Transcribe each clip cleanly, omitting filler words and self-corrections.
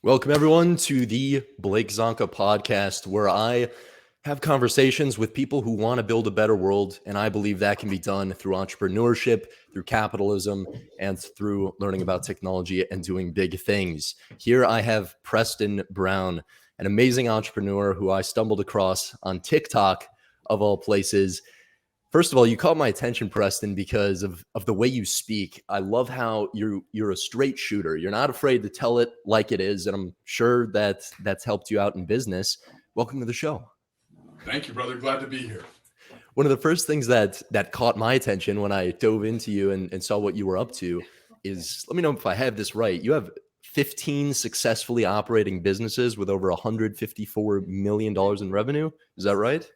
Welcome, everyone, to the Blake Zonca podcast, where I have conversations with people who want to build a better world. And I believe that can be done through entrepreneurship, through capitalism, and through learning about technology and doing big things. Here I have Preston Brown, an amazing entrepreneur who I stumbled across on TikTok, of all places. First of all, you caught my attention, Preston, because of the way you speak. I love how you're a straight shooter. You're not afraid to tell it like it is, and I'm sure that that's helped you out in business. Welcome to the show. Thank you, brother. Glad to be here. One of the first things that caught my attention when I dove into you and saw what you were up to is, let me know if I have this right. You have 15 successfully operating businesses with over $154 million in revenue. Is that right?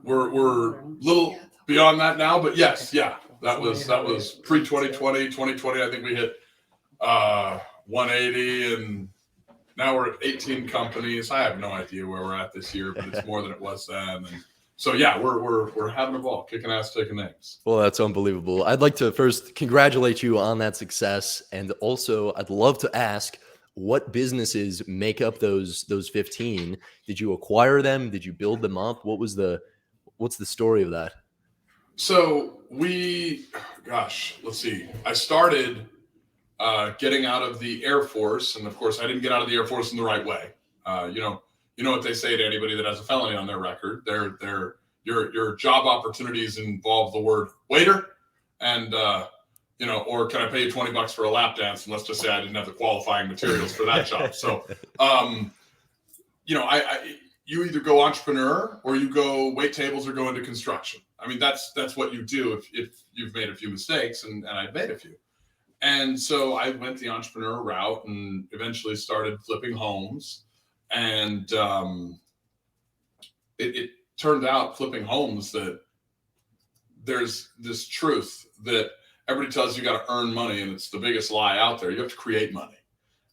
We're a little beyond that now, but yes, yeah, that was pre 2020, 2020. I think we hit 180, and now we're at 18 companies. I have no idea where we're at this year, but it's more than it was then. And so yeah, we're having a ball, kicking ass, taking names. Well, that's unbelievable. I'd like to first congratulate you on that success, and also I'd love to ask, what businesses make up those 15? Did you acquire them? Did you build them up? What's the story of that? So let's see. I started getting out of the Air Force, and of course, I didn't get out of the Air Force in the right way. You know what they say to anybody that has a felony on their record. Your job opportunities involve the word waiter, and or can I pay you $20 for a lap dance? And let's just say I didn't have the qualifying materials for that job. So, you either go entrepreneur or you go wait tables or go into construction. I mean, that's what you do if you've made a few mistakes, and I've made a few. And so I went the entrepreneur route and eventually started flipping homes. And it turned out, flipping homes, that there's this truth that everybody tells you got to earn money, and it's the biggest lie out there. You have to create money.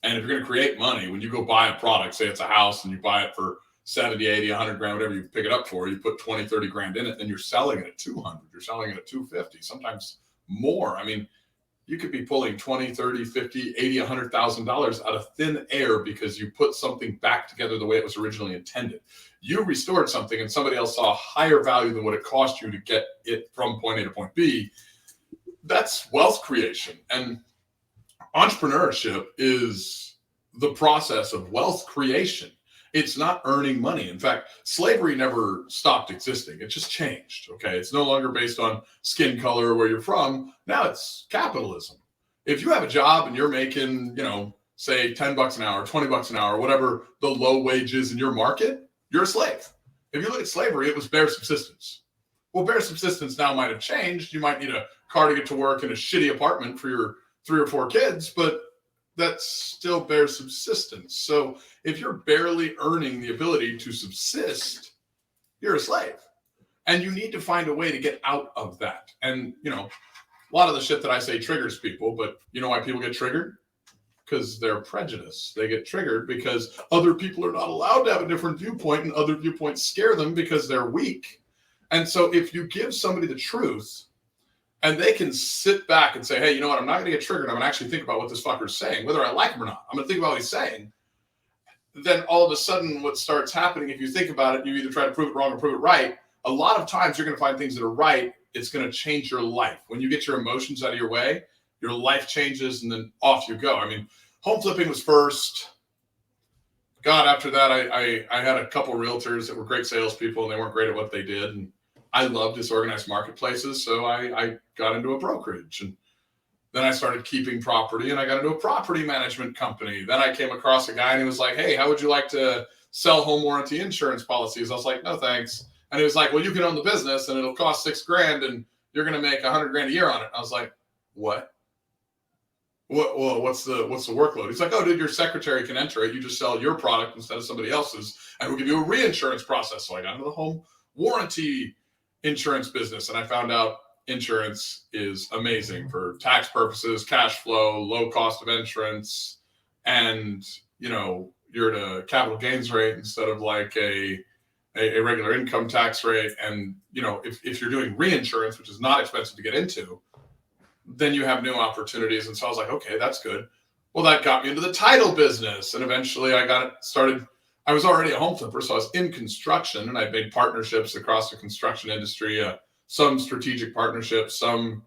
And if you're going to create money, when you go buy a product, say it's a house, and you buy it for 70, 80, 100 grand, whatever you pick it up for, you put 20, 30 grand in it, and you're selling it at 200, you're selling it at 250, sometimes more. I mean, you could be pulling 20, 30, 50, 80, $100,000 out of thin air because you put something back together the way it was originally intended. You restored something and somebody else saw a higher value than what it cost you to get it from point A to point B. That's wealth creation. And entrepreneurship is the process of wealth creation. It's not earning money. In fact, slavery never stopped existing. It just changed. Okay. It's no longer based on skin color or where you're from. Now it's capitalism. If you have a job and you're making, say $10 an hour, $20 an hour, whatever the low wage is in your market, you're a slave. If you look at slavery, it was bare subsistence. Well, bare subsistence now might have changed. You might need a car to get to work and a shitty apartment for your 3 or 4 kids, but that's still bare subsistence. So if you're barely earning the ability to subsist, you're a slave. And you need to find a way to get out of that. And, a lot of the shit that I say triggers people, but you know why people get triggered? Because they're prejudiced. They get triggered because other people are not allowed to have a different viewpoint, and other viewpoints scare them because they're weak. And so if you give somebody the truth, and they can sit back and say, hey, you know what? I'm not going to get triggered. I'm going to actually think about what this fucker's saying, whether I like him or not. I'm going to think about what he's saying. Then all of a sudden what starts happening, if you think about it, you either try to prove it wrong or prove it right. A lot of times you're going to find things that are right. It's going to change your life. When you get your emotions out of your way, your life changes, and then off you go. I mean, home flipping was first. God, after that, I had a couple realtors that were great salespeople, and they weren't great at what they did. And I love disorganized marketplaces, so I got into a brokerage, and then I started keeping property, and I got into a property management company. Then I came across a guy, and he was like, hey, how would you like to sell home warranty insurance policies? I was like, no, thanks. And he was like, well, you can own the business, and it'll cost $6,000, and you're going to make $100,000 a year on it. I was like, what? What's the workload? He's like, oh, dude, your secretary can enter it. You just sell your product instead of somebody else's, and we'll give you a reinsurance process. So I got into the home warranty insurance business, and I found out insurance is amazing for tax purposes, cash flow, low cost of insurance, and you're at a capital gains rate instead of like a regular income tax rate. And if you're doing reinsurance, which is not expensive to get into, then you have new opportunities. And so I was like, okay, that's good. Well, that got me into the title business. And eventually I got it started. I was already a home flipper, so I was in construction, and I made partnerships across the construction industry, some strategic partnerships, some,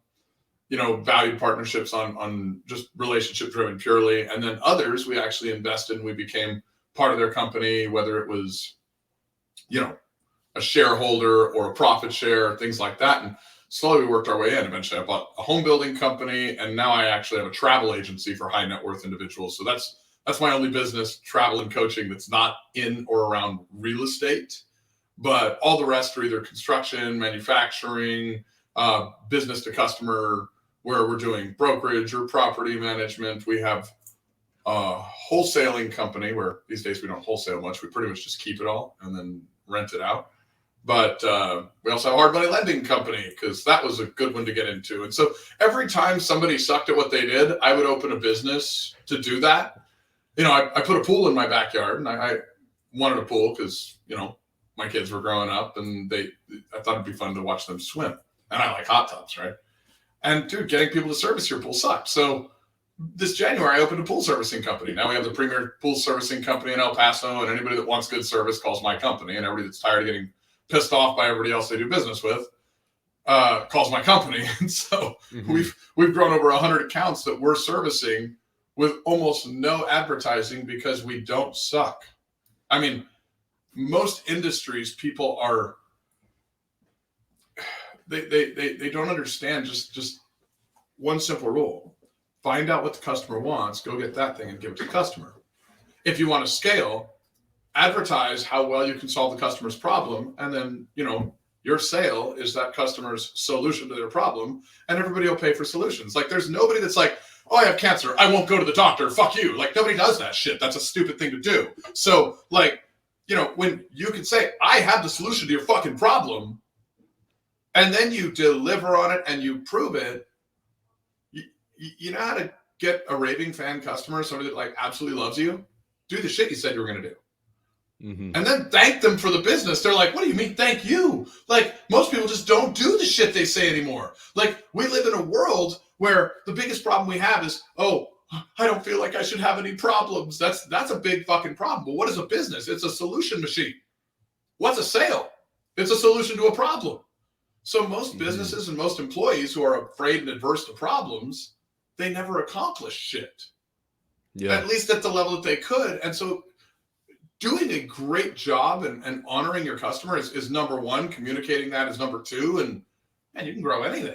valued partnerships on just relationship driven purely. And then others we actually invested and we became part of their company, whether it was, a shareholder or a profit share, things like that. And slowly we worked our way in. Eventually I bought a home building company, and now I actually have a travel agency for high net worth individuals. So that's my only business, travel and coaching, that's not in or around real estate. But all the rest are either construction, manufacturing, business to customer, where we're doing brokerage or property management. We have a wholesaling company where these days we don't wholesale much. We pretty much just keep it all and then rent it out. But we also have a hard money lending company, because that was a good one to get into. And so every time somebody sucked at what they did, I would open a business to do that. I put a pool in my backyard, and I wanted a pool because, my kids were growing up, and I thought it'd be fun to watch them swim. And I like hot tubs, right? And dude, getting people to service your pool sucked. So this January, I opened a pool servicing company. Now we have the premier pool servicing company in El Paso, and anybody that wants good service calls my company, and everybody that's tired of getting pissed off by everybody else they do business with calls my company. And so we've grown over 100 accounts that we're servicing with almost no advertising, because we don't suck. I mean, most industries, people are they don't understand just one simple rule: find out what the customer wants, go get that thing and give it to the customer. If you want to scale, advertise how well you can solve the customer's problem, and then your sale is that customer's solution to their problem, and everybody will pay for solutions. Like, there's nobody that's like, oh, I have cancer, I won't go to the doctor, fuck you. Like, nobody does that shit. That's a stupid thing to do. So, like, when you can say, I have the solution to your fucking problem, and then you deliver on it and you prove it, you know how to get a raving fan customer, somebody that like absolutely loves you? Do the shit you said you were going to do. And then thank them for the business. They're like, what do you mean thank you? Like, most people just don't do the shit they say anymore. Like, we live in a world where the biggest problem we have is, oh, I don't feel like I should have any problems. That's a big fucking problem. But what is a business? It's a solution machine. What's a sale? It's a solution to a problem. So most businesses and most employees who are afraid and adverse to problems, they never accomplish shit. Yeah. At least at the level that they could. And so doing a great job and honoring your customer is number one. Communicating that is number two. And you can grow anything.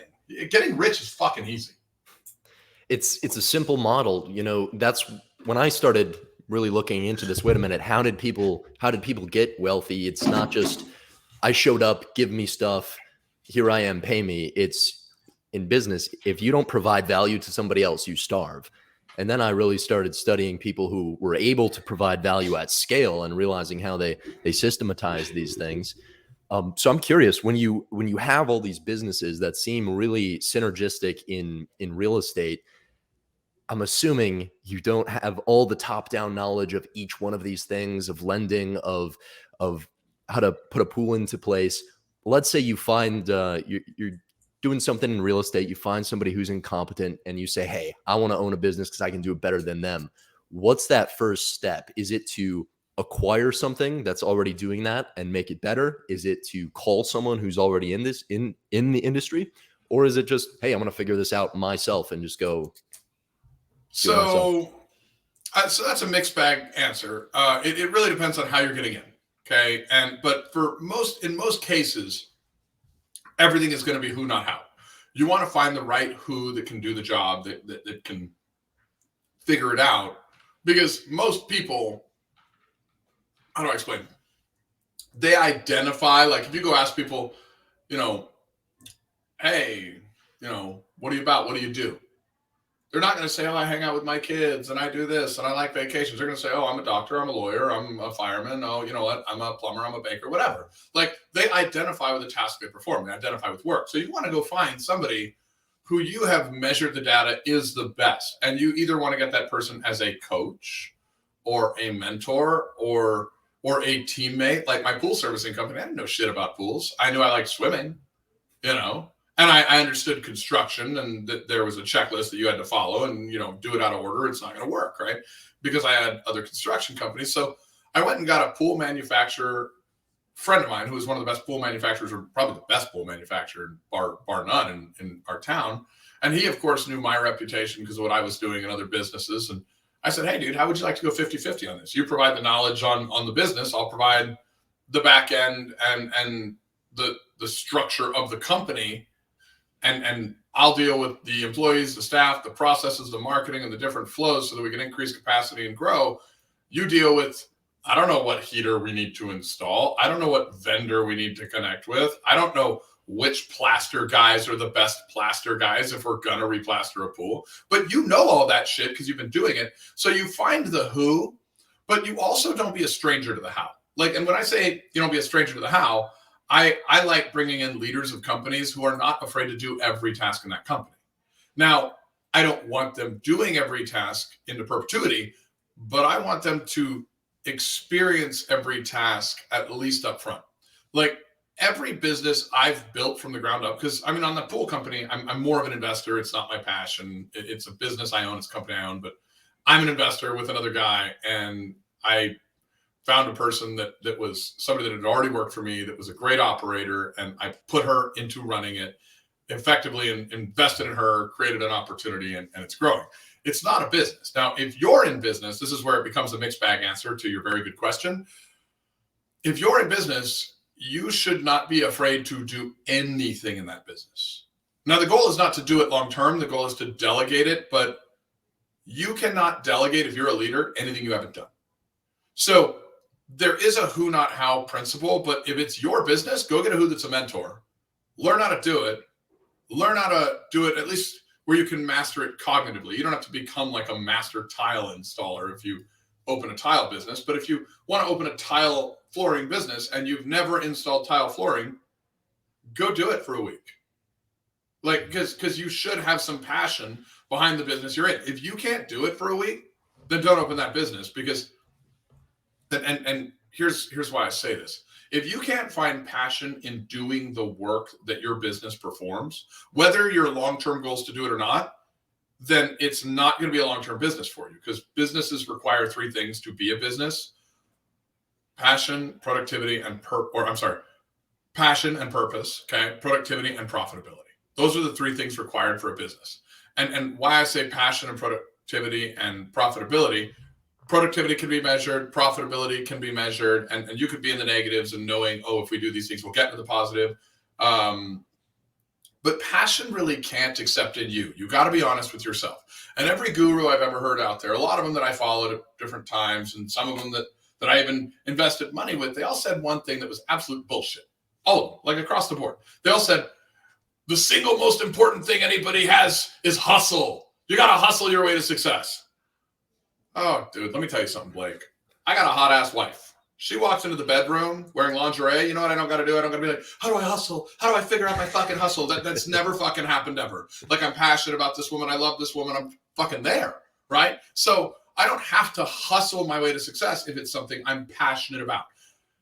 Getting rich is fucking easy. It's a simple model. That's when I started really looking into this. Wait a minute, how did people get wealthy? It's not just I showed up, give me stuff, here I am, pay me. It's in business. If you don't provide value to somebody else, you starve. And then I really started studying people who were able to provide value at scale and realizing how they systematize these things. So I'm curious, when you have all these businesses that seem really synergistic in real estate, I'm assuming you don't have all the top-down knowledge of each one of these things, of lending, of how to put a pool into place. Let's say you find you're doing something in real estate, you find somebody who's incompetent, and you say, hey, I want to own a business because I can do it better than them. What's that first step? Is it to acquire something that's already doing that and make it better? Is it to call someone who's already in the industry? Or is it just, hey, I'm going to figure this out myself and just go? So that's a mixed bag answer. It really depends on how you're getting in. Okay. But in most cases, everything is going to be who, not how. You want to find the right who that can do the job, that can figure it out. Because most people, how do I explain? They identify, like if you go ask people, hey, what are you about? What do you do? They're not going to say, oh, I hang out with my kids and I do this and I like vacations. They're going to say, oh, I'm a doctor, I'm a lawyer, I'm a fireman. Oh, you know what? I'm a plumber, I'm a baker, whatever. Like, they identify with the task they perform. They identify with work. So you want to go find somebody who you have measured the data is the best. And you either want to get that person as a coach or a mentor or a teammate. Like my pool servicing company, I didn't know shit about pools. I knew I liked swimming, And I understood construction and that there was a checklist that you had to follow, and, do it out of order. It's not going to work, right? Because I had other construction companies. So I went and got a pool manufacturer friend of mine who was one of the best pool manufacturers, or probably the best pool manufacturer, bar none, in our town. And he, of course, knew my reputation because of what I was doing in other businesses. And I said, hey, dude, how would you like to go 50-50 on this? You provide the knowledge on the business. I'll provide the back end and the structure of the company. And I'll deal with the employees, the staff, the processes, the marketing, and the different flows so that we can increase capacity and grow. You deal with, I don't know what heater we need to install. I don't know what vendor we need to connect with. I don't know which plaster guys are the best plaster guys if we're going to replaster a pool. But you know all that shit because you've been doing it. So you find the who, but you also don't be a stranger to the how. And when I say you don't be a stranger to the how, I like bringing in leaders of companies who are not afraid to do every task in that company. Now, I don't want them doing every task into perpetuity, but I want them to experience every task at least up front. Every business I've built from the ground up, because on the pool company, I'm more of an investor. It's not my passion. It's a business I own. It's a company I own, but I'm an investor with another guy, and I found a person that was somebody that had already worked for me, that was a great operator, and I put her into running it effectively and invested in her, created an opportunity, and it's growing. It's not a business. Now, if you're in business, this is where it becomes a mixed bag answer to your very good question. If you're in business, you should not be afraid to do anything in that business. Now, the goal is not to do it long term. The goal is to delegate it, but you cannot delegate, if you're a leader, anything you haven't done. So there is a who, not how principle, but if it's your business, go get a who that's a mentor. Learn how to do it. Learn how to do it at least where you can master it cognitively. You don't have to become like a master tile installer if you open a tile business. But if you want to open a tile flooring business and you've never installed tile flooring, go do it for a week. Because you should have some passion behind the business you're in. If you can't do it for a week, then don't open that business, because and here's why I say this. If you can't find passion in doing the work that your business performs, whether your long-term goal is to do it or not, then it's not going to be a long-term business for you, because businesses require three things to be a business: passion, productivity, passion and purpose, okay? Productivity and profitability. Those are the three things required for a business. And why I say passion and productivity and profitability: productivity can be measured, profitability can be measured, and you could be in the negatives and knowing, if we do these things, we'll get into the positive. But passion really can't, except in you. You got to be honest with yourself. And every guru I've ever heard out there, a lot of them that I followed at different times, and some of them that I even invested money with, they all said one thing that was absolute bullshit. All of them, across the board. They all said, the single most important thing anybody has is hustle. You got to hustle your way to success. Oh, dude, let me tell you something, Blake. I got a hot-ass wife. She walks into the bedroom wearing lingerie. You know what I don't got to do? I don't got to be like, how do I hustle? How do I figure out my fucking hustle? That's never fucking happened ever. I'm passionate about this woman. I love this woman. I'm fucking there, right? So I don't have to hustle my way to success if it's something I'm passionate about.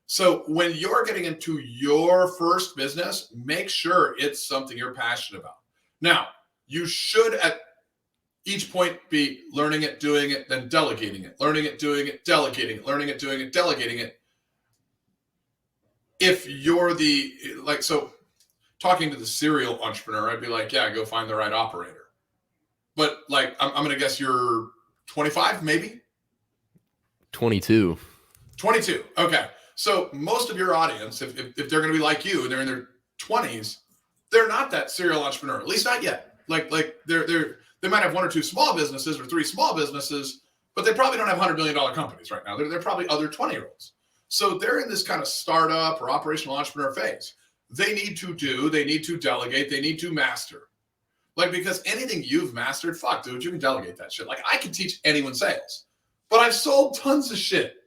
So when you're getting into your first business, make sure it's something you're passionate about. Now, you should at each point be learning it, doing it, then delegating it. Learning it, doing it, delegating it. Learning it, doing it, delegating it. If you're talking to the serial entrepreneur, I'd be like, yeah, go find the right operator. But I'm going to guess you're 25, maybe? 22. 22. Okay. So most of your audience, if they're going to be like you and they're in their 20s, they're not that serial entrepreneur, at least not yet. They might have one or two small businesses or three small businesses, but they probably don't have $100 million companies right now. They're probably other 20-year-olds. So they're in this kind of startup or operational entrepreneur phase. They need to delegate, they need to master. Because anything you've mastered, fuck, dude, you can delegate that shit. I can teach anyone sales, but I've sold tons of shit.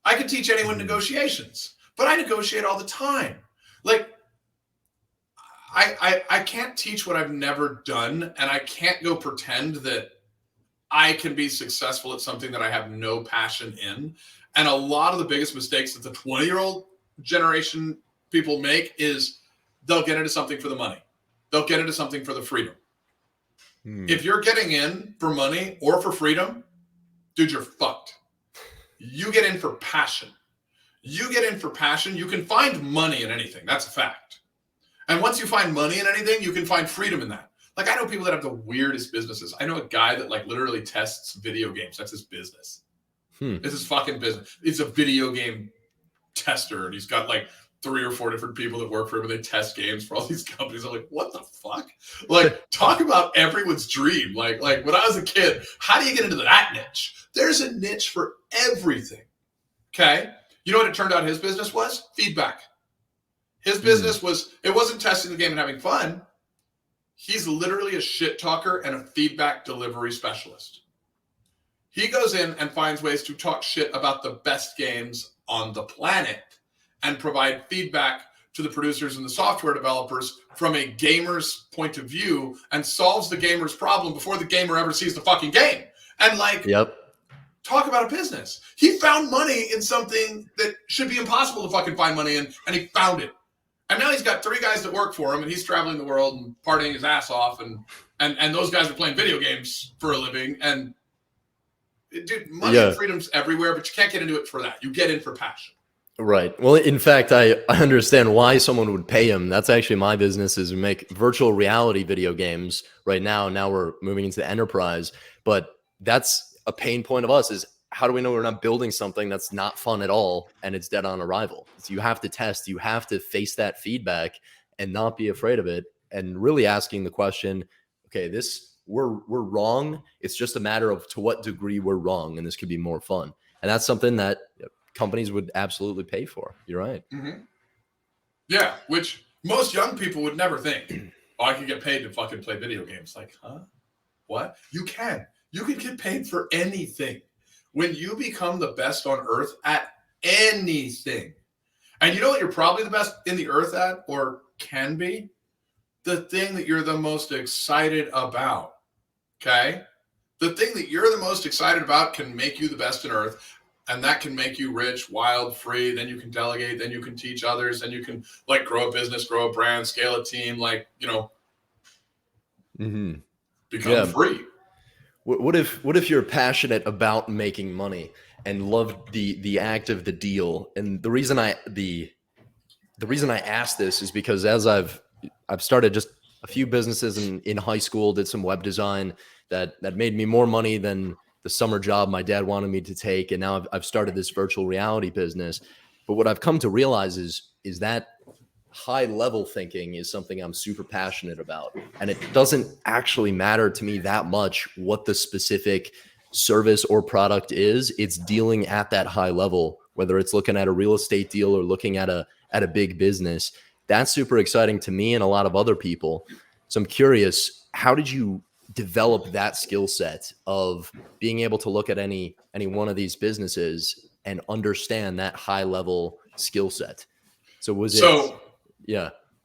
I can teach anyone negotiations, but I negotiate all the time. I can't teach what I've never done, and I can't go pretend that I can be successful at something that I have no passion in. And a lot of the biggest mistakes that the 20-year-old generation people make is they'll get into something for the money. They'll get into something for the freedom. If you're getting in for money or for freedom, dude, you're fucked. You get in for passion. You get in for passion. You can find money in anything. That's a fact. And once you find money in anything, you can find freedom in that. Like, I know people that have the weirdest businesses. I know a guy that like literally tests video games. That's his business. It's his fucking business. He's a video game tester, and he's got like 3 or 4 different people that work for him, and they test games for all these companies. I'm like, what the fuck? Like, talk about everyone's dream. Like when I was a kid, how do you get into that niche? There's a niche for everything. Okay? You know what it turned out his business was? Feedback. His business was, it wasn't testing the game and having fun. He's literally a shit talker and a feedback delivery specialist. He goes in and finds ways to talk shit about the best games on the planet and provide feedback to the producers and the software developers from a gamer's point of view, and solves the gamer's problem before the gamer ever sees the fucking game. And like, talk about a business. He found money in something that should be impossible to fucking find money in, and he found it. And now he's got 3 guys that work for him, and he's traveling the world and partying his ass off, and those guys are playing video games for a living. And dude, money and freedom's everywhere, but you can't get into it for that. You get in for passion. Right. Well, in fact, I understand why someone would pay him. That's actually my business, is we make virtual reality video games right now. Now we're moving into the enterprise, but that's a pain point of us, is how do we know we're not building something that's not fun at all and it's dead on arrival? So you have to test, you have to face that feedback and not be afraid of it, and really asking the question, okay, we're wrong. It's just a matter of to what degree we're wrong, and this could be more fun. And that's something that companies would absolutely pay for. You're right. Yeah, which most young people would never think. Oh, I can get paid to fucking play video games. Like, huh? What? You can. You can get paid for anything. When you become the best on earth at anything, and you know what you're probably the best in the earth at, or can be? The thing that you're the most excited about. Okay? The thing that you're the most excited about can make you the best in earth. And that can make you rich, wild, free. Then you can delegate. Then you can teach others. Then you can like grow a business, grow a brand, scale a team. Like, you know, become free. What if you're passionate about making money and love the act of the deal? And the reason I ask this is because as I've started just a few businesses in high school, did some web design that made me more money than the summer job my dad wanted me to take. And now I've started this virtual reality business. But what I've come to realize is that high level thinking is something I'm super passionate about. And it doesn't actually matter to me that much what the specific service or product is. It's dealing at that high level, whether it's looking at a real estate deal or looking at a big business. That's super exciting to me and a lot of other people. So I'm curious, how did you develop that skill set of being able to look at any one of these businesses and understand that high level skill set? So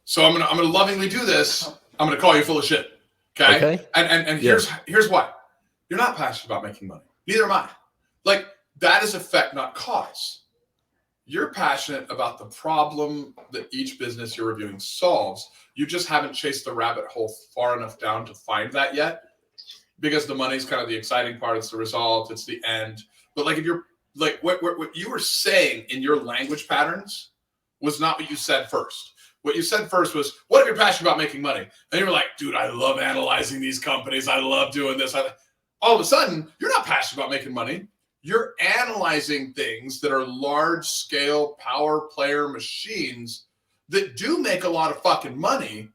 So I'm gonna lovingly do this. I'm gonna call you full of shit. Okay. And here's why. You're not passionate about making money. Neither am I. Like, that is effect, not cause. You're passionate about the problem that each business you're reviewing solves. You just haven't chased the rabbit hole far enough down to find that yet, because the money's kind of the exciting part. It's the result. It's the end. But like, if you're like, what you were saying in your language patterns was not what you said first. What you said first was, what if you're passionate about making money? And you were like, dude, I love analyzing these companies. I love doing this. All of a sudden, you're not passionate about making money. You're analyzing things that are large scale power player machines that do make a lot of fucking money,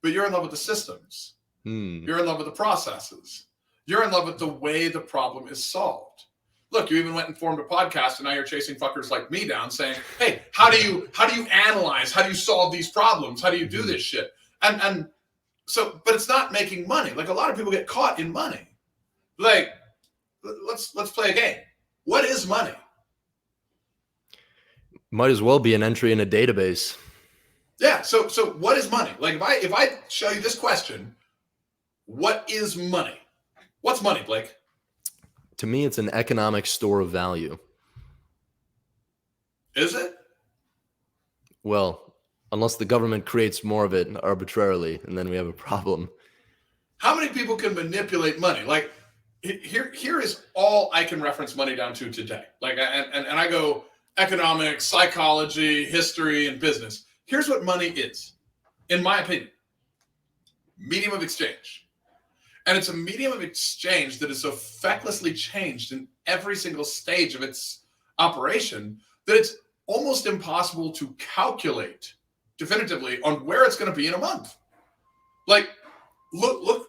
but you're in love with the systems. You're in love with the processes. You're in love with the way the problem is solved. Look, you even went and formed a podcast, and now you're chasing fuckers like me down saying, hey, how do you analyze? How do you solve these problems? How do you do this shit? And so, but it's not making money. Like, a lot of people get caught in money. Like, let's play a game. What is money? Might as well be an entry in a database. Yeah. So what is money? Like, if I show you this question, what is money? What's money, Blake? To me, it's an economic store of value. Is it? Well, unless the government creates more of it arbitrarily, and then we have a problem. How many people can manipulate money? Like, here is all I can reference money down to today. Like, and I go economics, psychology, history, and business. Here's what money is, in my opinion: medium of exchange. And it's a medium of exchange that is so fecklessly changed in every single stage of its operation that it's almost impossible to calculate definitively on where it's going to be in a month. Like, look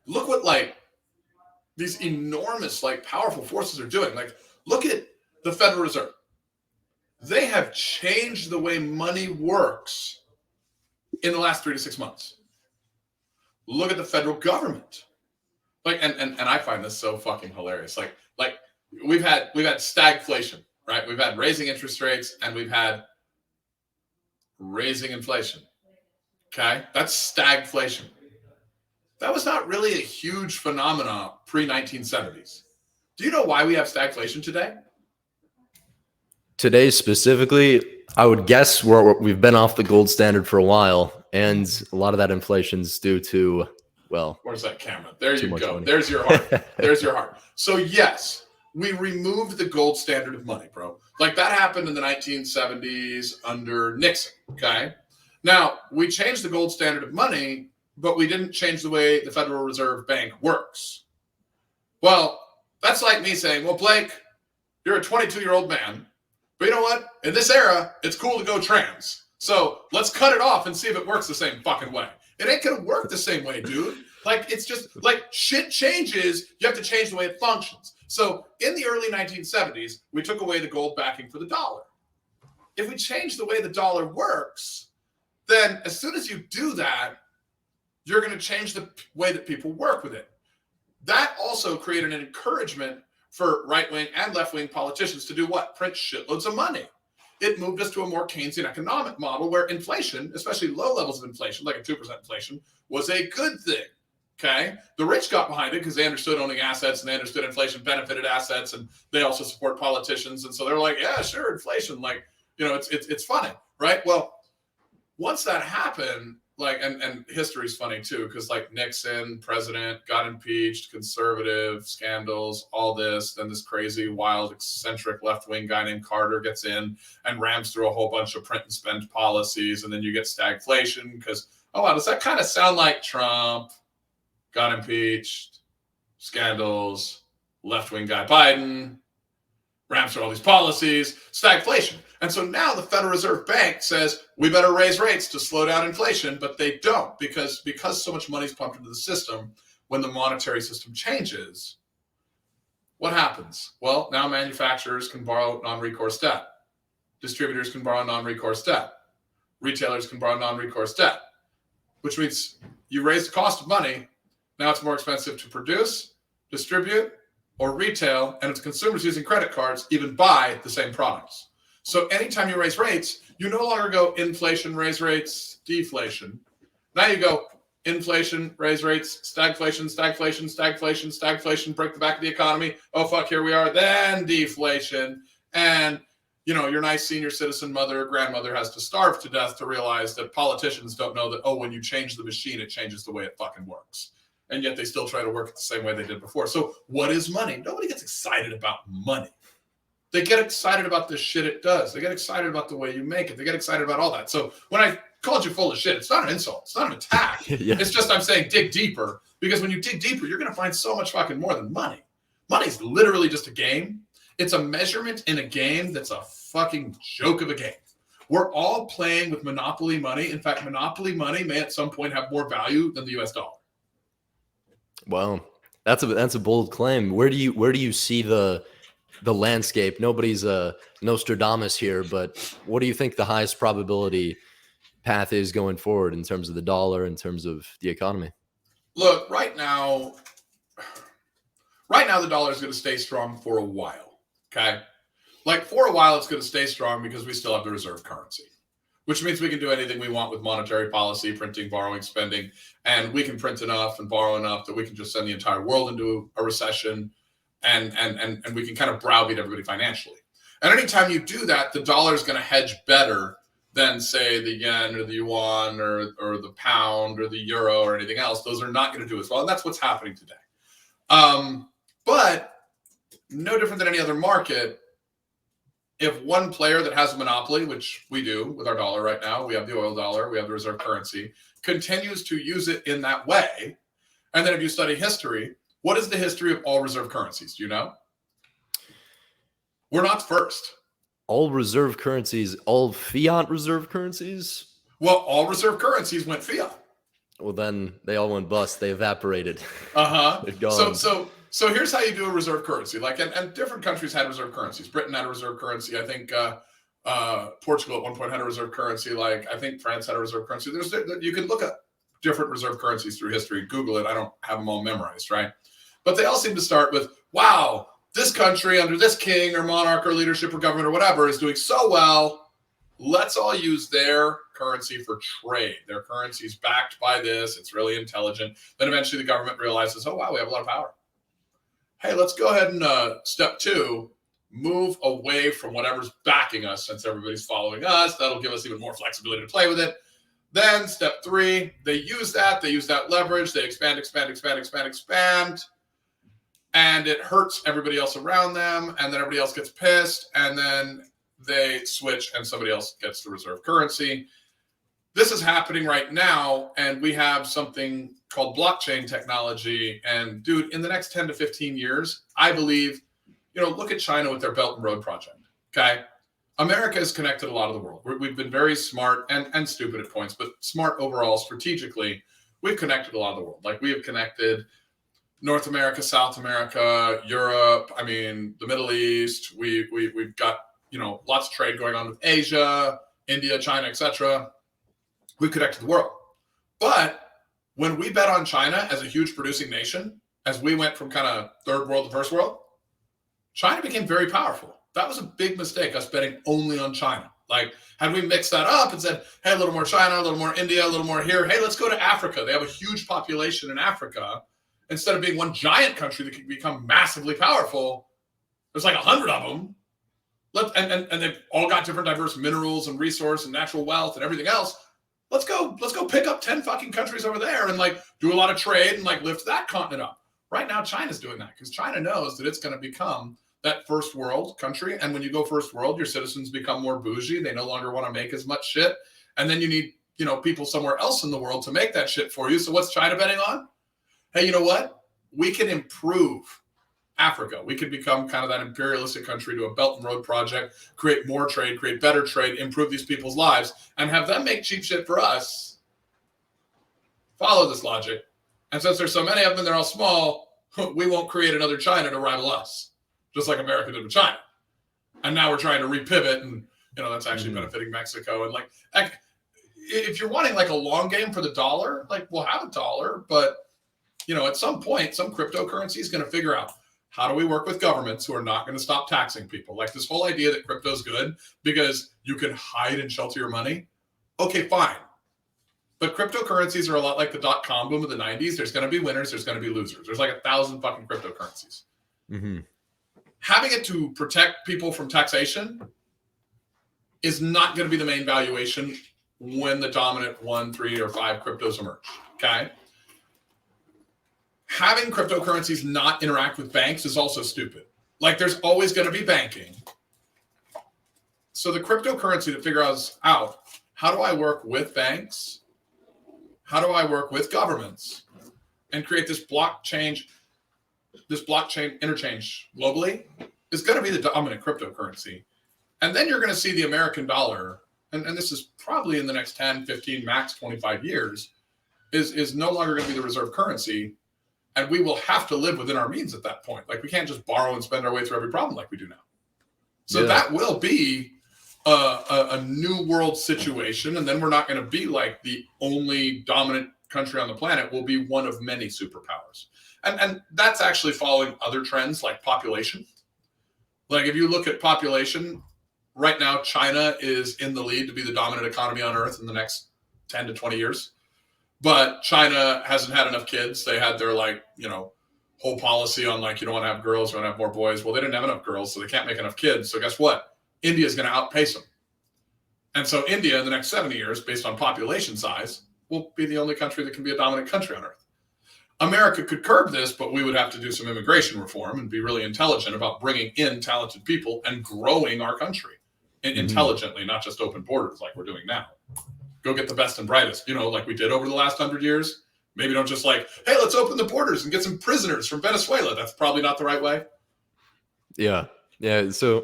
what, like, these enormous, like, powerful forces are doing. Like, look at the Federal Reserve. They have changed the way money works in the last 3 to 6 months. Look at the federal government. Like, and I find this so fucking hilarious. Like we've had stagflation, right? We've had raising interest rates and we've had raising inflation. Okay? That's stagflation. That was not really a huge phenomenon pre-1970s. Do you know why we have stagflation today? Today specifically, I would guess we've been off the gold standard for a while, and a lot of that inflation is due to, well... Where's that camera? There you go. Money. There's your heart. There's your heart. So yes, we removed the gold standard of money, bro. Like, that happened in the 1970s under Nixon, okay? Now, we changed the gold standard of money, but we didn't change the way the Federal Reserve Bank works. Well, that's like me saying, well, Blake, you're a 22-year-old man, but you know what? In this era, it's cool to go trans. So let's cut it off and see if it works the same fucking way. It ain't gonna work the same way, dude. Like, it's just, like, shit changes. You have to change the way it functions. So in the early 1970s, we took away the gold backing for the dollar. If we change the way the dollar works, then as soon as you do that, you're going to change the way that people work with it. That also created an encouragement for right-wing and left-wing politicians to do what? Print shitloads of money. It moved us to a more Keynesian economic model where inflation, especially low levels of inflation, like a 2% inflation, was a good thing. Okay? The rich got behind it because they understood owning assets and they understood inflation benefited assets, and they also support politicians. And so they're like, yeah, sure, inflation. Like, you know, it's funny, right? Well, once that happened, like, and history's funny too, because like Nixon, president, got impeached, conservative, scandals, all this, then this crazy, wild, eccentric left-wing guy named Carter gets in and rams through a whole bunch of print and spend policies, and then you get stagflation because, oh wow, does that kind of sound like Trump? Got impeached, scandals, left-wing guy Biden, rams through all these policies, stagflation. And so now the Federal Reserve Bank says we better raise rates to slow down inflation, but they don't because so much money is pumped into the system. When the monetary system changes, what happens? Well, now manufacturers can borrow non-recourse debt. Distributors can borrow non-recourse debt. Retailers can borrow non-recourse debt, which means you raise the cost of money. Now it's more expensive to produce, distribute, or retail, and it's consumers using credit cards even buy the same products. So anytime you raise rates, you no longer go inflation, raise rates, deflation. Now you go inflation, raise rates, stagflation, stagflation, stagflation, stagflation, break the back of the economy. Oh, fuck, here we are. Then deflation. And, you know, your nice senior citizen mother or grandmother has to starve to death to realize that politicians don't know that, oh, when you change the machine, it changes the way it fucking works. And yet they still try to work it the same way they did before. So what is money? Nobody gets excited about money. They get excited about the shit it does. They get excited about the way you make it. They get excited about all that. So when I called you full of shit, it's not an insult. It's not an attack. Yeah. It's just I'm saying dig deeper, because when you dig deeper, you're going to find so much fucking more than money. Money's literally just a game. It's a measurement in a game that's a fucking joke of a game. We're all playing with monopoly money. In fact, monopoly money may at some point have more value than the US dollar. Wow. That's a bold claim. Where do you see the landscape? Nobody's Nostradamus here, but what do you think the highest probability path is going forward in terms of the dollar, in terms of the economy? Look, right now the dollar is going to stay strong for a while. Okay, like for a while it's going to stay strong because we still have the reserve currency, which means we can do anything we want with monetary policy, printing, borrowing, spending, and we can print enough and borrow enough that we can just send the entire world into a recession. And we can kind of browbeat everybody financially. And anytime you do that, the dollar is going to hedge better than say the yen or the yuan or the pound or the euro or anything else. Those are not going to do as well. And that's what's happening today. But no different than any other market. If one player that has a monopoly, which we do with our dollar right now, we have the oil dollar, we have the reserve currency, continues to use it in that way. And then if you study history, what is the history of all reserve currencies? Do you know? We're not first. All reserve currencies, all fiat reserve currencies? Well, all reserve currencies went fiat. Well, then they all went bust. They evaporated. They're gone. So here's how you do a reserve currency. Like, and different countries had reserve currencies. Britain had a reserve currency. I think Portugal at one point had a reserve currency. Like, I think France had a reserve currency. You can look at different reserve currencies through history. Google it. I don't have them all memorized, right? But they all seem to start with, wow, this country under this king or monarch or leadership or government or whatever is doing so well. Let's all use their currency for trade. Their currency is backed by this. It's really intelligent. Then eventually the government realizes, oh, wow, we have a lot of power. Hey, let's go ahead and step two, move away from whatever's backing us since everybody's following us. That'll give us even more flexibility to play with it. Then step three, they use that leverage. They expand. And it hurts everybody else around them. And then everybody else gets pissed. And then they switch and somebody else gets the reserve currency. This is happening right now. And we have something called blockchain technology. And dude, in the next 10 to 15 years, I believe, look at China with their Belt and Road project. Okay. America has connected a lot of the world. We've been very smart and stupid at points, but smart overall strategically. We've connected a lot of the world. Like we have connected North America, South America, Europe. I mean, the Middle East. We've got, lots of trade going on with Asia, India, China, etc. We've connected the world. But when we bet on China as a huge producing nation, as we went from kind of third world to first world, China became very powerful. That was a big mistake, us betting only on China. Like, had we mixed that up and said, hey, a little more China, a little more India, a little more here. Hey, let's go to Africa. They have a huge population in Africa. Instead of being one giant country that can become massively powerful, there's like 100 of them. And they've all got different diverse minerals and resource and natural wealth and everything else. Let's go pick up 10 fucking countries over there and like do a lot of trade and like lift that continent up. Right now, China's doing that because China knows that it's going to become that first world country. And when you go first world, your citizens become more bougie. They no longer want to make as much shit. And then you need, people somewhere else in the world to make that shit for you. So what's China betting on? Hey, you know what? We can improve Africa. We could become kind of that imperialistic country, do a Belt and Road project, create more trade, create better trade, improve these people's lives, and have them make cheap shit for us. Follow this logic. And since there's so many of them and they're all small, we won't create another China to rival us, just like America did with China. And now we're trying to repivot, and that's actually benefiting Mexico. And like, if you're wanting like a long game for the dollar, like we'll have a dollar, but at some point, some cryptocurrency is going to figure out how do we work with governments who are not going to stop taxing people? Like this whole idea that crypto is good because you can hide and shelter your money. Okay, fine. But cryptocurrencies are a lot like the .com boom of the 90s. There's going to be winners. There's going to be losers. There's like 1,000 fucking cryptocurrencies. Mm-hmm. Having it to protect people from taxation is not going to be the main valuation when the dominant 1, 3, or 5 cryptos emerge. Okay. Having cryptocurrencies not interact with banks is also stupid. Like there's always going to be banking. So the cryptocurrency that figures out how do I work with banks? How do I work with governments and create this blockchain interchange globally is going to be the dominant cryptocurrency. And then you're going to see the American dollar, and this is probably in the next 10, 15, max 25 years, is no longer going to be the reserve currency. And we will have to live within our means at that point. Like we can't just borrow and spend our way through every problem like we do now. So that will be a new world situation. And then we're not going to be like the only dominant country on the planet. We'll be one of many superpowers. And that's actually following other trends like population. Like if you look at population, right now, China is in the lead to be the dominant economy on Earth in the next 10 to 20 years. But China hasn't had enough kids. They had their whole policy on like, you don't want to have girls, you want to have more boys. Well, they didn't have enough girls, so they can't make enough kids. So guess what? India is going to outpace them. And so India in the next 70 years, based on population size, will be the only country that can be a dominant country on Earth. America could curb this, but we would have to do some immigration reform and be really intelligent about bringing in talented people and growing our country intelligently, not just open borders like we're doing now. Go get the best and brightest, like we did over the last 100 years. Maybe don't just like, hey, let's open the borders and get some prisoners from Venezuela. That's probably not the right way. Yeah. So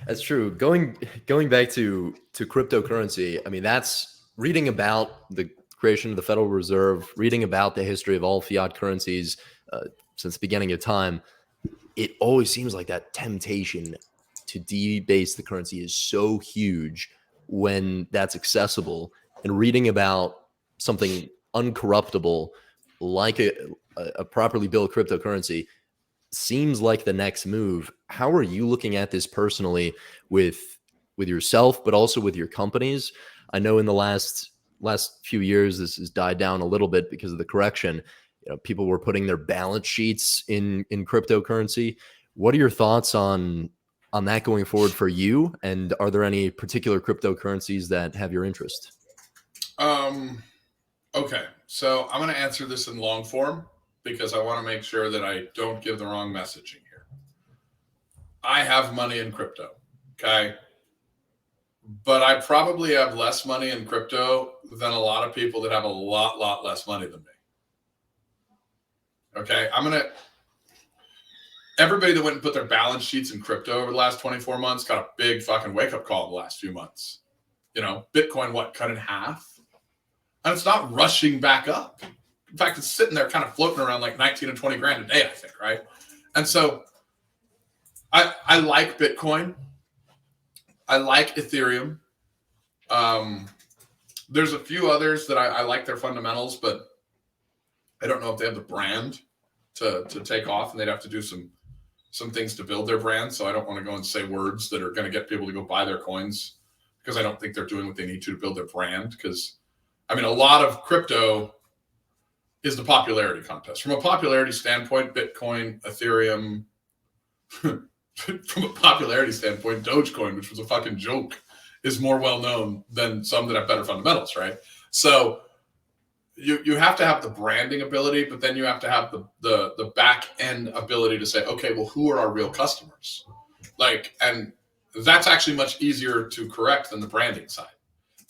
that's true. Going back to cryptocurrency, I mean, that's reading about the creation of the Federal Reserve, reading about the history of all fiat currencies since the beginning of time. It always seems like that temptation to debase the currency is so huge when that's accessible. And reading about something uncorruptible like a properly built cryptocurrency seems like the next move. How are you looking at this personally with yourself, but also with your companies? I know in the last few years, this has died down a little bit because of the correction. People were putting their balance sheets in cryptocurrency. What are your thoughts on that going forward for you? And are there any particular cryptocurrencies that have your interest? Okay, so I'm going to answer this in long form because I want to make sure that I don't give the wrong messaging here. I have money in crypto, okay? But I probably have less money in crypto than a lot of people that have a lot less money than me. Okay, everybody that went and put their balance sheets in crypto over the last 24 months got a big fucking wake-up call in the last few months. Bitcoin, cut in half? And it's not rushing back up. In fact, it's sitting there kind of floating around like 19 and 20 grand a day, I think, right? And so I like Bitcoin. I like Ethereum. There's a few others that I like their fundamentals, but I don't know if they have the brand to take off, and they'd have to do some things to build their brand. So I don't want to go and say words that are going to get people to go buy their coins because I don't think they're doing what they need to build their brand. Because, a lot of crypto is the popularity contest. From a popularity standpoint, Bitcoin, Ethereum, from a popularity standpoint, Dogecoin, which was a fucking joke, is more well-known than some that have better fundamentals, right? So you have to have the branding ability, but then you have to have the back-end ability to say, okay, well, who are our real customers? And that's actually much easier to correct than the branding side.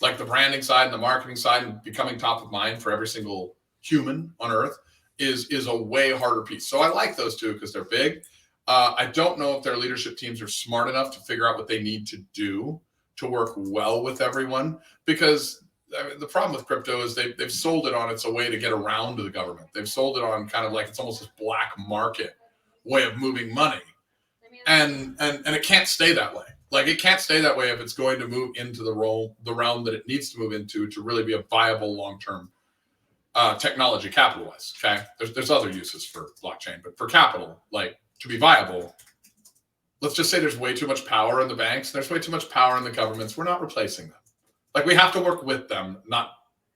Like the branding side and the marketing side and becoming top of mind for every single human on Earth is a way harder piece. So I like those two because they're big. I don't know if their leadership teams are smart enough to figure out what they need to do to work well with everyone, because the problem with crypto is they've sold it on it's a way to get around to the government. They've sold it on kind of like it's almost this black market way of moving money. And it can't stay that way. Like it can't stay that way if it's going to move into the realm that it needs to move into to really be a viable long-term technology capital-wise. Okay, there's other uses for blockchain, but for capital, like to be viable, let's just say there's way too much power in the banks. There's way too much power in the governments. We're not replacing them. Like we have to work with them, not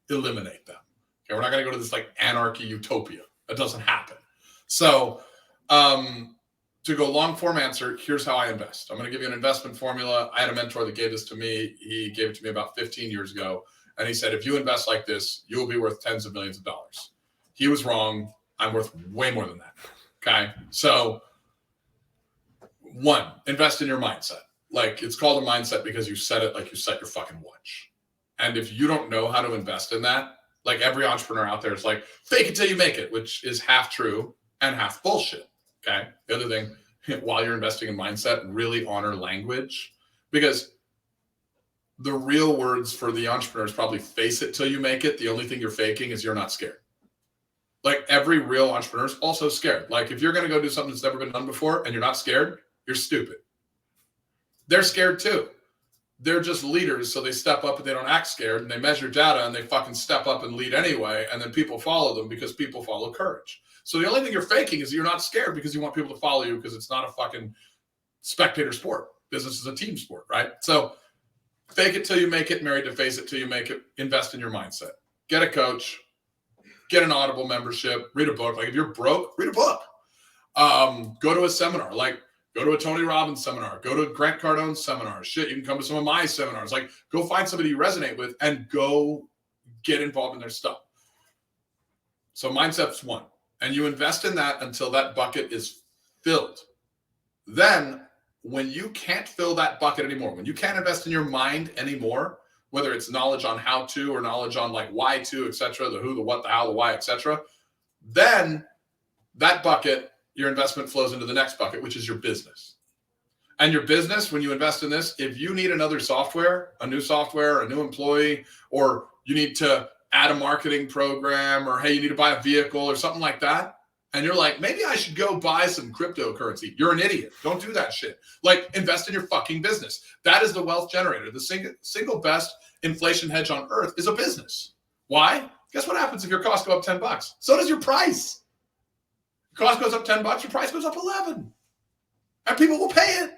eliminate them. Okay, we're not going to go to this like anarchy utopia. That doesn't happen. So to go long form answer, here's how I invest. I'm going to give you an investment formula. I had a mentor that gave this to me. He gave it to me about 15 years ago. And he said, if you invest like this, you will be worth tens of millions of dollars. He was wrong. I'm worth way more than that. Okay. So 1, invest in your mindset. Like it's called a mindset because you set it like you set your fucking watch. And if you don't know how to invest in that, like every entrepreneur out there is like, fake it till you make it, which is half true and half bullshit. Okay. The other thing, while you're investing in mindset, really honor language, because the real words for the entrepreneur is probably face it till you make it. The only thing you're faking is you're not scared. Like every real entrepreneur is also scared. Like if you're going to go do something that's never been done before and you're not scared, you're stupid. They're scared too. They're just leaders. So they step up and they don't act scared, and they measure data and they fucking step up and lead anyway. And then people follow them because people follow courage. So the only thing you're faking is you're not scared because you want people to follow you, because it's not a fucking spectator sport. Business is a team sport, right? So fake it till you make it, married to face it till you make it. Invest in your mindset. Get a coach. Get an Audible membership. Read a book. Like if you're broke, read a book. Go to a seminar. Like Go to a Tony Robbins seminar. Go to Grant Cardone's seminar. Shit, you can come to some of my seminars. Like, go find somebody you resonate with and go get involved in their stuff. So mindset's one. And you invest in that until that bucket is filled. Then when you can't fill that bucket anymore, when you can't invest in your mind anymore, whether it's knowledge on how to or knowledge on like why to, etc., the who, the what, the how, the why, etc., then that bucket, your investment flows into the next bucket, which is your business. And your business, when you invest in this, if you need another software, a new employee, or you need to add a marketing program, or hey, you need to buy a vehicle or something like that, and you're like, maybe I should go buy some cryptocurrency. You're an idiot. Don't do that shit. Like, invest in your fucking business. That is the wealth generator. The single best inflation hedge on earth is a business. Why? Guess what happens if your costs go up $10? So does your price. Cost goes up $10, your price goes up 11, and people will pay it.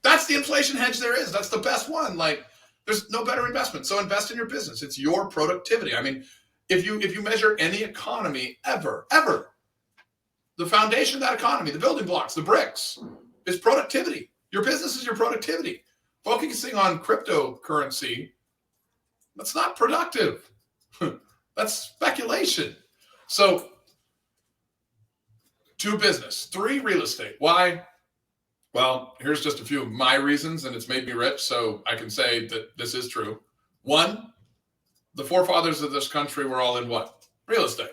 That's the inflation hedge there is. That's the best one. Like, there's no better investment. So invest in your business. It's your productivity. I mean, if you measure any economy ever, the foundation of that economy, the building blocks, the bricks, is productivity. Your business is your productivity. Focusing on cryptocurrency, that's not productive. That's speculation. So, 2, business. 3, real estate. Why? Well, here's just a few of my reasons, and it's made me rich, so I can say that this is true. 1, the forefathers of this country were all in what? Real estate.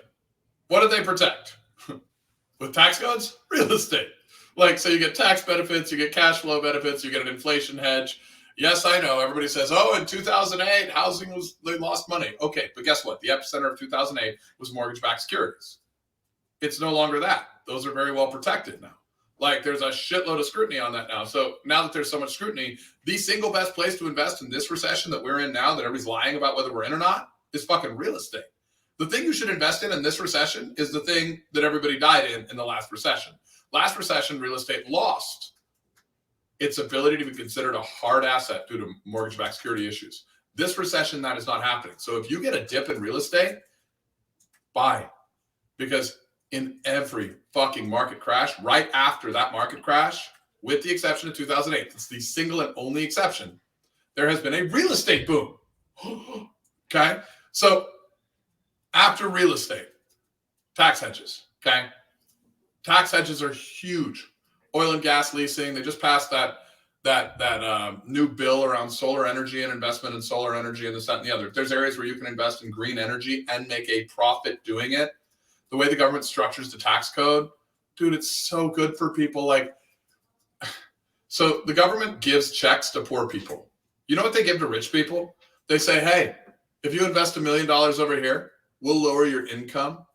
What did they protect? With tax codes? Real estate. Like, so you get tax benefits, you get cash flow benefits, you get an inflation hedge. Yes, I know. Everybody says, oh, in 2008, they lost money. Okay, but guess what? The epicenter of 2008 was mortgage-backed securities. It's no longer that. Those are very well protected now. Like, there's a shitload of scrutiny on that now. So now that there's so much scrutiny, the single best place to invest in this recession that we're in now, that everybody's lying about whether we're in or not, is fucking real estate. The thing you should invest in this recession is the thing that everybody died in the last recession. Last recession, real estate lost its ability to be considered a hard asset due to mortgage-backed security issues. This recession, that is not happening. So if you get a dip in real estate, buy. Because in every fucking market crash, right after that market crash, with the exception of 2008, it's the single and only exception, there has been a real estate boom. Okay? So after real estate, tax hedges, okay? Tax hedges are huge. Oil and gas leasing, they just passed that new bill around solar energy and investment in solar energy and this, that, and the other. If there's areas where you can invest in green energy and make a profit doing it, the way the government structures the tax code, dude, it's so good for people. Like, so the government gives checks to poor people. You know what they give to rich people? They say, hey, if you invest $1 million over here, we'll lower your income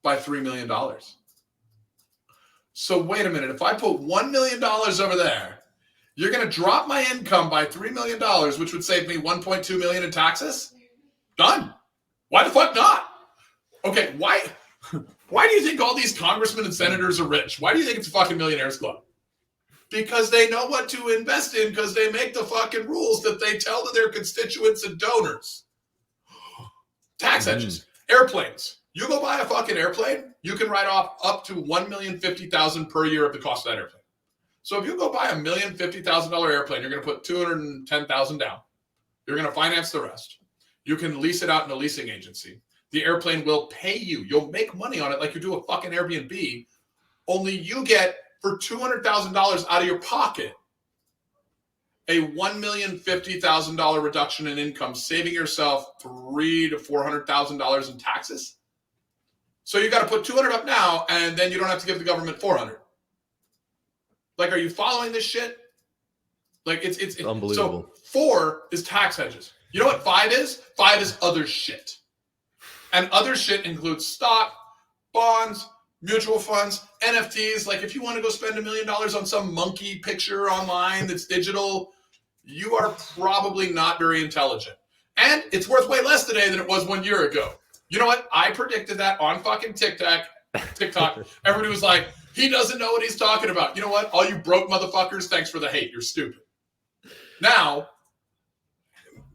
by $3 million. So wait a minute, if I put $1 million over there, you're going to drop my income by $3 million, which would save me $1.2 million in taxes? Done. Why the fuck not? Okay, why do you think all these congressmen and senators are rich? Why do you think it's a fucking millionaires club? Because they know what to invest in, because they make the fucking rules that they tell to their constituents and donors. Tax hedges, airplanes. You go buy a fucking airplane, you can write off up to $1,050,000 per year of the cost of that airplane. So if you go buy $1,050,000 airplane, you're going to put $210,000 down. You're going to finance the rest. You can lease it out in a leasing agency. The airplane will pay you. You'll make money on it like you do a fucking Airbnb. Only you get, for $200,000 out of your pocket, a $1,050,000 reduction in income, saving yourself $300,000 to $400,000 in taxes. So you got to put $200 up now, and then you don't have to give the government $400. Like, are you following this shit? Like, it's unbelievable. So 4 is tax hedges. You know what 5 is? 5 is other shit. And other shit includes stock, bonds, mutual funds, NFTs. Like, if you want to go spend $1 million on some monkey picture online that's digital, you are probably not very intelligent. And it's worth way less today than it was 1 year ago. You know what? I predicted that on fucking TikTok. Everybody was like, he doesn't know what he's talking about. You know what? All you broke motherfuckers, thanks for the hate. You're stupid. Now,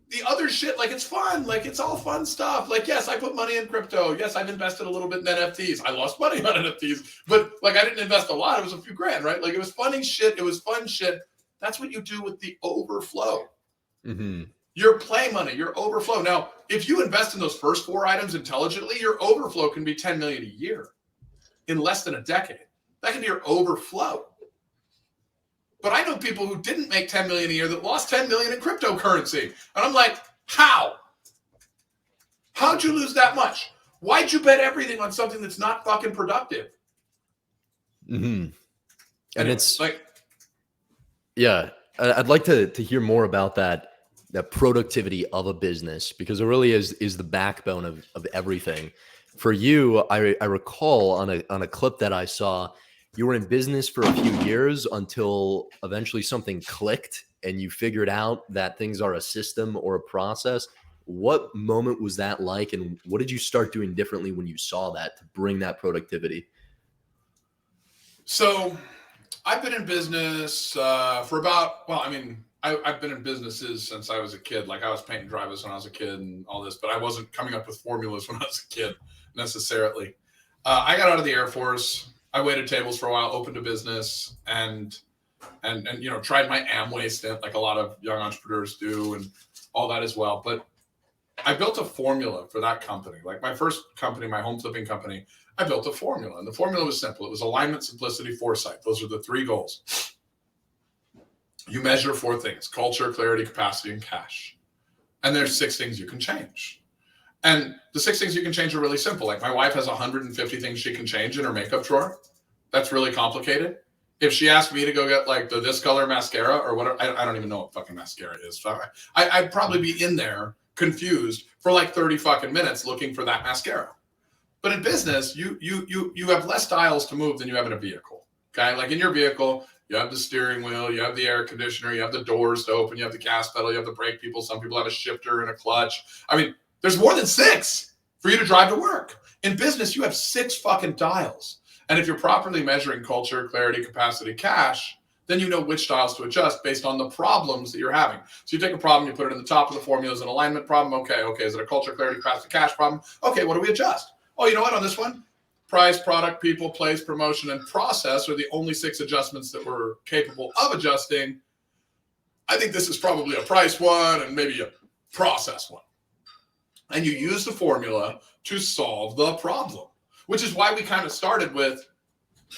the other shit, like, it's fun. Like, it's all fun stuff. Like, yes, I put money in crypto. Yes, I've invested a little bit in NFTs. I lost money on NFTs, but like, I didn't invest a lot. It was a few grand, right? Like, it was funny shit. It was fun shit. That's what you do with the overflow. Mm-hmm. Your play money, your overflow. Now, if you invest in those first 4 items intelligently, your overflow can be 10 million a year in less than a decade. That can be your overflow. But I know people who didn't make 10 million a year that lost 10 million in cryptocurrency. And I'm like, how? How'd you lose that much? Why'd you bet everything on something that's not fucking productive? Mm-hmm. And anyway, it's like, yeah, I'd like to hear more about that productivity of a business, because it really is the backbone of everything. For you, I recall on a clip that I saw, you were in business for a few years until eventually something clicked and you figured out that things are a system or a process. What moment was that like, and what did you start doing differently when you saw that to bring that productivity? So I've been in business for about, well, I mean, I've been in businesses since I was a kid. Like, I was painting drivers when I was a kid and all this, but I wasn't coming up with formulas when I was a kid necessarily. I got out of the Air Force. I waited tables for a while, opened a business, and you know, tried my Amway stint like a lot of young entrepreneurs do, and all that as well. But I built a formula for that company. Like, my first company, my home flipping company, I built a formula, and the formula was simple. It was alignment, simplicity, foresight. Those are the 3 goals. You measure 4 things: culture, clarity, capacity, and cash. And there's 6 things you can change. And the 6 things you can change are really simple. Like, my wife has 150 things she can change in her makeup drawer. That's really complicated. If she asked me to go get like the this color mascara or whatever, I don't even know what fucking mascara is. So I'd probably be in there confused for like 30 fucking minutes looking for that mascara. But in business, you have less dials to move than you have in a vehicle. Okay, like in your vehicle, you have the steering wheel, you have the air conditioner, you have the doors to open, you have the gas pedal, you have the brake people. Some people have a shifter and a clutch. I mean, there's more than 6 for you to drive to work. In business, you have 6 fucking dials. And if you're properly measuring culture, clarity, capacity, cash, then you know which dials to adjust based on the problems that you're having. So you take a problem, you put it in the top of the formula as an alignment problem. Okay, is it a culture, clarity, capacity, cash problem? Okay, what do we adjust? Oh, you know what, on this one? Price, product, people, place, promotion, and process are the only 6 adjustments that we're capable of adjusting. I think this is probably a price one and maybe a process one. And you use the formula to solve the problem, which is why we kind of started with,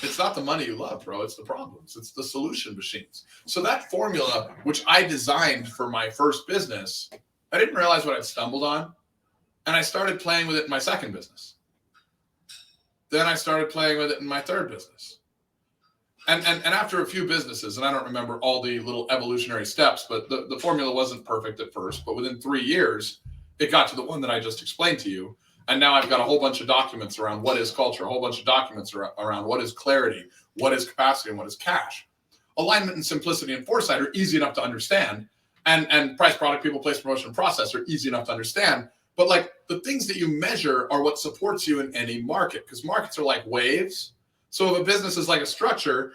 it's not the money you love, bro. It's the problems. It's the solution machines. So that formula, which I designed for my first business, I didn't realize what I'd stumbled on. And I started playing with it in my second business. Then I started playing with it in my third business. And after a few businesses, and I don't remember all the little evolutionary steps, but the formula wasn't perfect at first. But within 3 years, it got to the one that I just explained to you. And now I've got a whole bunch of documents around what is culture, a whole bunch of documents around what is clarity, what is capacity, and what is cash. Alignment and simplicity and foresight are easy enough to understand. And price, product, people, place, promotion, and process are easy enough to understand. But like, the things that you measure are what supports you in any market, because markets are like waves. So if a business is like a structure,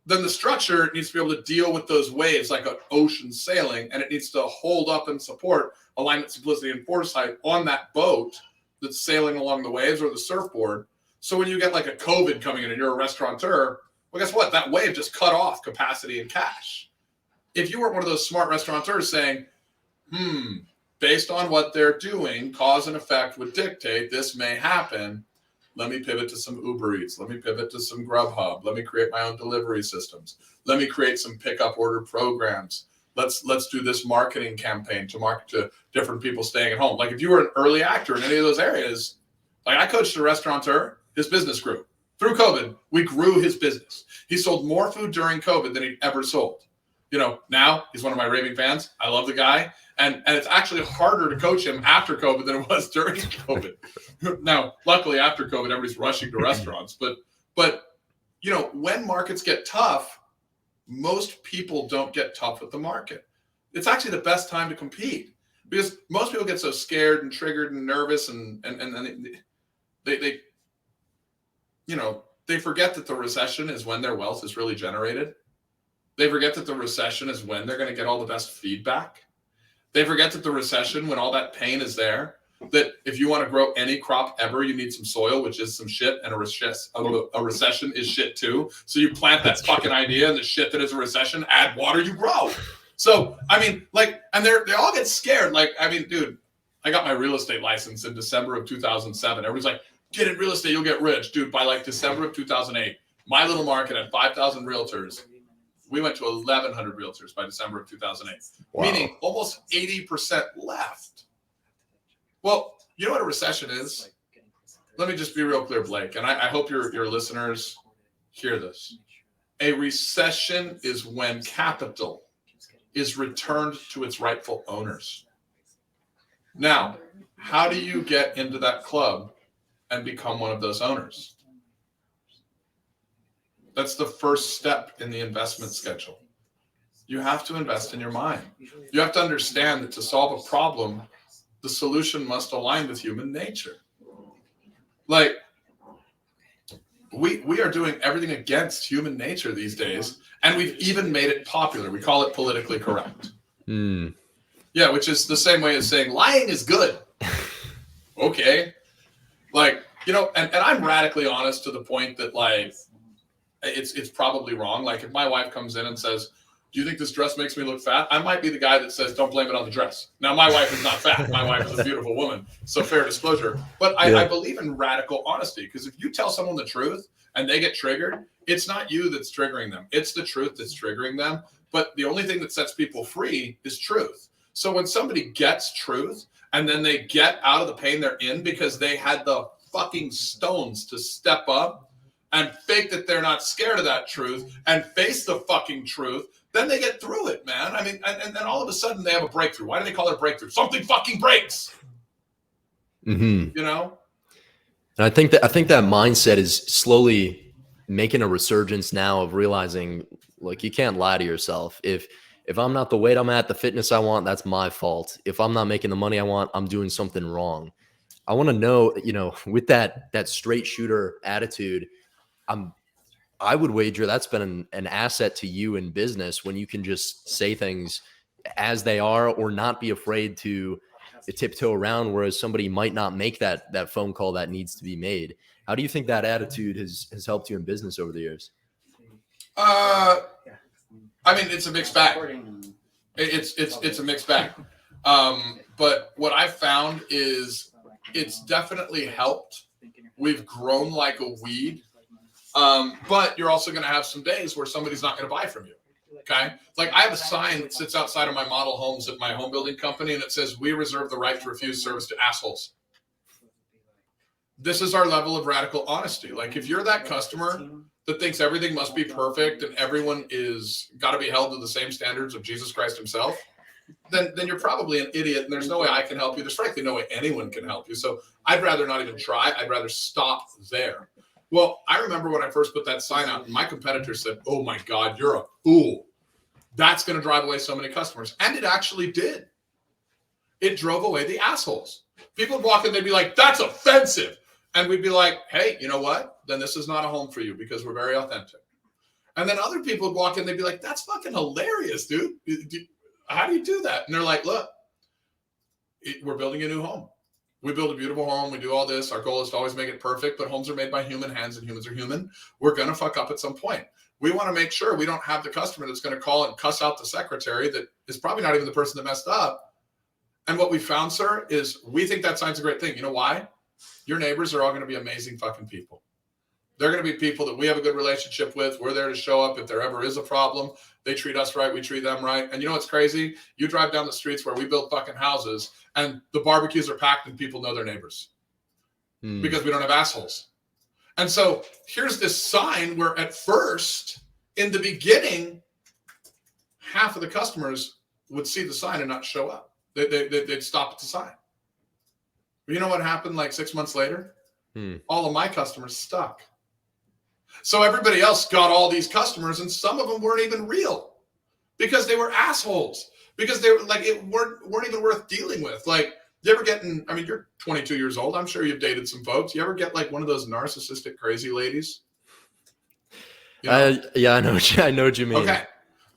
then the structure needs to be able to deal with those waves like an ocean sailing, and it needs to hold up and support alignment, simplicity, and foresight on that boat that's sailing along the waves or the surfboard. So when you get like a COVID coming in and you're a restaurateur, well, guess what? That wave just cut off capacity and cash. If you weren't one of those smart restaurateurs saying, based on what they're doing, cause and effect would dictate this may happen. Let me pivot to some Uber Eats. Let me pivot to some Grubhub. Let me create my own delivery systems. Let me create some pickup order programs. Let's do this marketing campaign to market to different people staying at home. Like, if you were an early actor in any of those areas, like, I coached a restaurateur, his business grew. Through COVID, we grew his business. He sold more food during COVID than he'd ever sold. You know, now he's one of my raving fans. I love the guy. And it's actually harder to coach him after COVID than it was during COVID. Now, luckily, after COVID, everybody's rushing to restaurants. But you know, when markets get tough, most people don't get tough with the market. It's actually the best time to compete, because most people get so scared and triggered and nervous, and they you know, they forget that the recession is when their wealth is really generated. They forget that the recession is when they're going to get all the best feedback. They forget that the recession, when all that pain is there, that if you want to grow any crop ever, you need some soil, which is some shit, and a recession is shit too. So you plant that fucking idea, and the shit that is a recession, add water, you grow. So, I mean, like, and they all get scared. Like, I mean, dude, I got my real estate license in December of 2007. Everybody's like, get in real estate, you'll get rich. Dude, by like December of 2008, my little market had 5,000 realtors. We went to 1,100 realtors by December of 2008, wow. Meaning almost 80% left. Well, you know what a recession is? Let me just be real clear, Blake, and I hope your listeners hear this. A recession is when capital is returned to its rightful owners. Now, how do you get into that club and become one of those owners? That's the first step in the investment schedule. You have to invest in your mind. You have to understand that to solve a problem, the solution must align with human nature. Like, we are doing everything against human nature these days, and we've even made it popular. We call it politically correct. Yeah, which is the same way as saying lying is good. Okay. Like, you know, and I'm radically honest to the point that, like, it's probably wrong. Like, if my wife comes in and says, do you think this dress makes me look fat? I might be the guy that says, don't blame it on the dress. Now, my wife is not fat. My wife is a beautiful woman. So fair disclosure. But I believe in radical honesty, because if you tell someone the truth and they get triggered, it's not you that's triggering them. It's the truth that's triggering them. But the only thing that sets people free is truth. So when somebody gets truth and then they get out of the pain they're in because they had the fucking stones to step up and fake that they're not scared of that truth and face the fucking truth, then they get through it, man. I mean, and then all of a sudden they have a breakthrough. Why do they call it a breakthrough? Something fucking breaks. You know? And I think that mindset is slowly making a resurgence now of realizing, like, you can't lie to yourself. If I'm not the weight I'm at, the fitness I want, that's my fault. If I'm not making the money I want, I'm doing something wrong. I want to know, you know, with that straight shooter attitude, I would wager that's been an asset to you in business, when you can just say things as they are or not be afraid to tiptoe around, whereas somebody might not make that phone call that needs to be made. How do you think that attitude has helped you in business over the years? I mean, it's a mixed bag. It's a mixed bag. But what I've found is it's definitely helped. We've grown like a weed. But you're also going to have some days where somebody's not going to buy from you. Okay. Like, I have a sign that sits outside of my model homes at my home building company, and it says, we reserve the right to refuse service to assholes. This is our level of radical honesty. Like, if you're that customer that thinks everything must be perfect and everyone is got to be held to the same standards of Jesus Christ himself, then you're probably an idiot, and there's no way I can help you. There's frankly no way anyone can help you. So I'd rather not even try. I'd rather stop there. Well, I remember when I first put that sign out, and my competitor said, oh my God, you're a fool. That's going to drive away so many customers. And it actually did. It drove away the assholes. People would walk in, they'd be like, that's offensive. And we'd be like, hey, you know what? Then this is not a home for you, because we're very authentic. And then other people would walk in, they'd be like, that's fucking hilarious, dude. How do you do that? And they're like, look, we're building a new home. We build a beautiful home. We do all this. Our goal is to always make it perfect, but homes are made by human hands and humans are human. We're going to fuck up at some point. We want to make sure we don't have the customer that's going to call and cuss out the secretary that is probably not even the person that messed up. And what we found, sir, is we think that sign's a great thing. You know why? Your neighbors are all going to be amazing fucking people. They're going to be people that we have a good relationship with. We're there to show up if there ever is a problem. They treat us right. We treat them right. And you know what's crazy? You drive down the streets where we build fucking houses and the barbecues are packed and people know their neighbors because we don't have assholes. And so here's this sign where at first, in the beginning, half of the customers would see the sign and not show up. They'd stop at the sign. But you know what happened like 6 months later? All of my customers stuck. So everybody else got all these customers, and some of them weren't even real because they were assholes, because they were like, it weren't even worth dealing with. Like, you ever getting, I mean, you're 22 years old. I'm sure you've dated some folks. You ever get like one of those narcissistic crazy ladies? You know? Yeah, I know what you mean. Okay.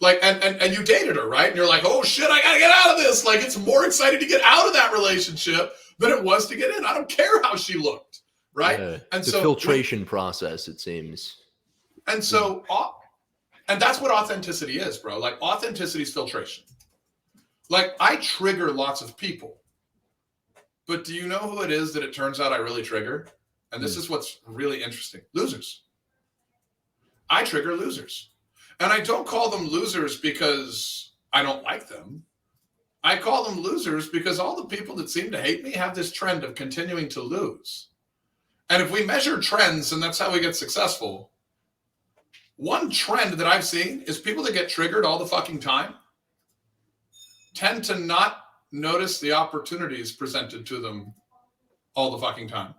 Like, and you dated her, right? And you're like, oh shit, I gotta get out of this. Like, it's more exciting to get out of that relationship than it was to get in. I don't care how she looked, right? Yeah, And the so filtration process, it seems. and so and that's what authenticity is, bro. Like, authenticity is filtration. Like, I trigger lots of people, but do you know who it is that it turns out I really trigger? And this is what's really interesting. Losers. I trigger losers. And I don't call them losers because I don't like them. I call them losers because all the people that seem to hate me have this trend of continuing to lose. And if we measure trends and that's how we get successful, one trend that I've seen is people that get triggered all the fucking time tend to not notice the opportunities presented to them all the fucking time.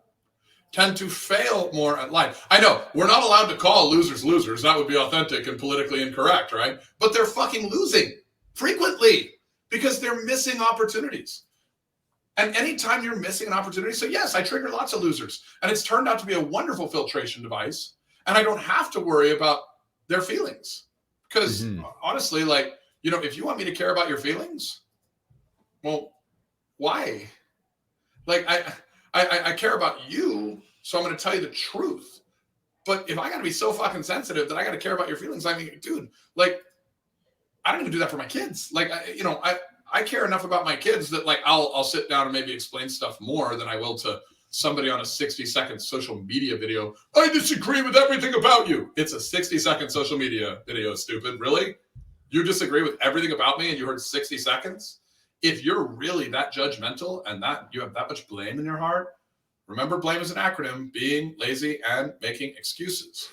Tend to fail more at life. I know we're not allowed to call losers losers. That would be authentic and politically incorrect, right? But they're fucking losing frequently because they're missing opportunities. And anytime you're missing an opportunity, so yes, I trigger lots of losers. And it's turned out to be a wonderful filtration device. And I don't have to worry about their feelings. Because honestly, like, you know, if you want me to care about your feelings, well, why? Like, I care about you, so I'm going to tell you the truth. But if I got to be so fucking sensitive that I got to care about your feelings, I mean, dude, like, I don't even do that for my kids. Like, I care enough about my kids that, like, I'll sit down and maybe explain stuff more than I will to somebody on a 60-second social media video. I disagree with everything about you. It's a 60-second social media video, stupid. Really? You disagree with everything about me and you heard 60 seconds? If you're really that judgmental and that you have that much blame in your heart, remember, blame is an acronym: being lazy and making excuses.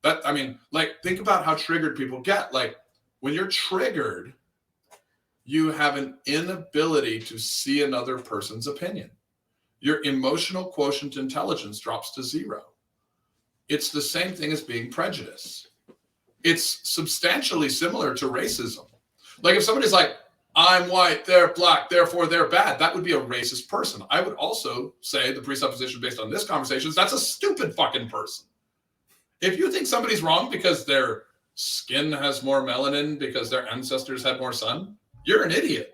That, I mean, like, think about how triggered people get. Like, when you're triggered, you have an inability to see another person's opinion. Your emotional quotient intelligence drops to 0. It's the same thing as being prejudiced. It's substantially similar to racism. Like, if somebody's like, I'm white, they're black, therefore they're bad, that would be a racist person. I would also say the presupposition based on this conversation is that's a stupid fucking person. If you think somebody's wrong because their skin has more melanin because their ancestors had more sun, you're an idiot.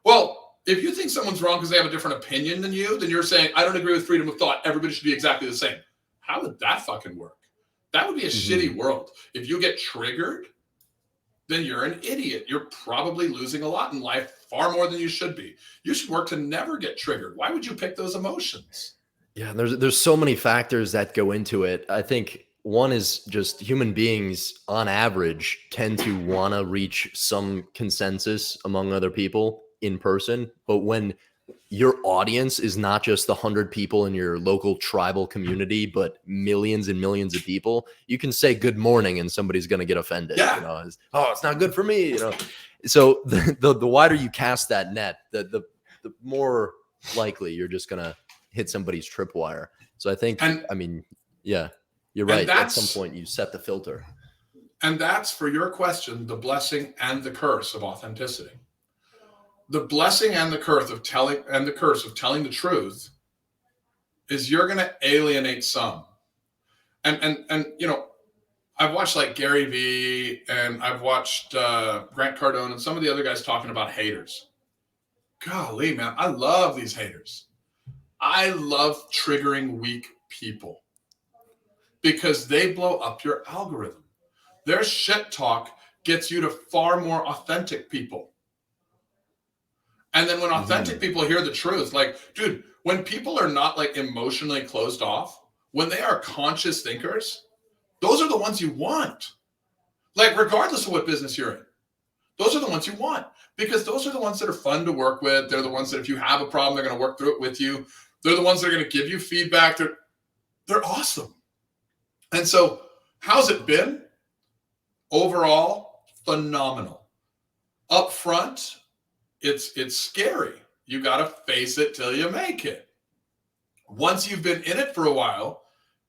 Well, if you think someone's wrong because they have a different opinion than you, then you're saying, I don't agree with freedom of thought. Everybody should be exactly the same. How would that fucking work? That would be a shitty world. If you get triggered, then you're an idiot. You're probably losing a lot in life, far more than you should be. You should work to never get triggered. Why would you pick those emotions? Yeah, there's so many factors that go into it. I think one is just human beings on average tend to want to reach some consensus among other people in person. But when your audience is not just the 100 people in your local tribal community, but millions and millions of people, you can say good morning and somebody's going to get offended. Yeah. You know, it's not good for me. You know, so the wider you cast that net, the more likely you're just going to hit somebody's tripwire. So I think, yeah, you're right. At some point you set the filter. And that's, for your question, the blessing and the curse of authenticity. The blessing and the curse of telling the truth is you're going to alienate some. And you know, I've watched like Gary Vee and I've watched Grant Cardone and some of the other guys talking about haters. Golly, man, I love these haters. I love triggering weak people because they blow up your algorithm. Their shit talk gets you to far more authentic people. And then when authentic people hear the truth, like, dude, when people are not like emotionally closed off, when they are conscious thinkers, those are the ones you want. Like, regardless of what business you're in, those are the ones you want because those are the ones that are fun to work with. They're the ones that if you have a problem, they're going to work through it with you. They're the ones that are going to give you feedback. They're awesome. And so how's it been? Overall, phenomenal. Up front, it's scary. You got to face it till you make it. Once you've been in it for a while,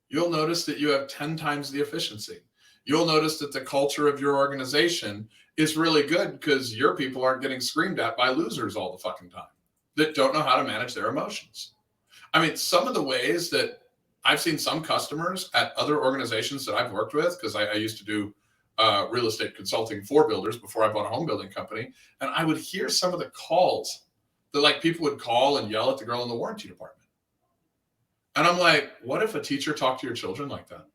you'll notice that you have 10 times the efficiency. You'll notice that the culture of your organization is really good because your people aren't getting screamed at by losers all the fucking time that don't know how to manage their emotions. I mean, some of the ways that I've seen some customers at other organizations that I've worked with, because I used to do real estate consulting for builders before I bought a home building company. And I would hear some of the calls that like people would call and yell at the girl in the warranty department. And I'm like, what if a teacher talked to your children like that?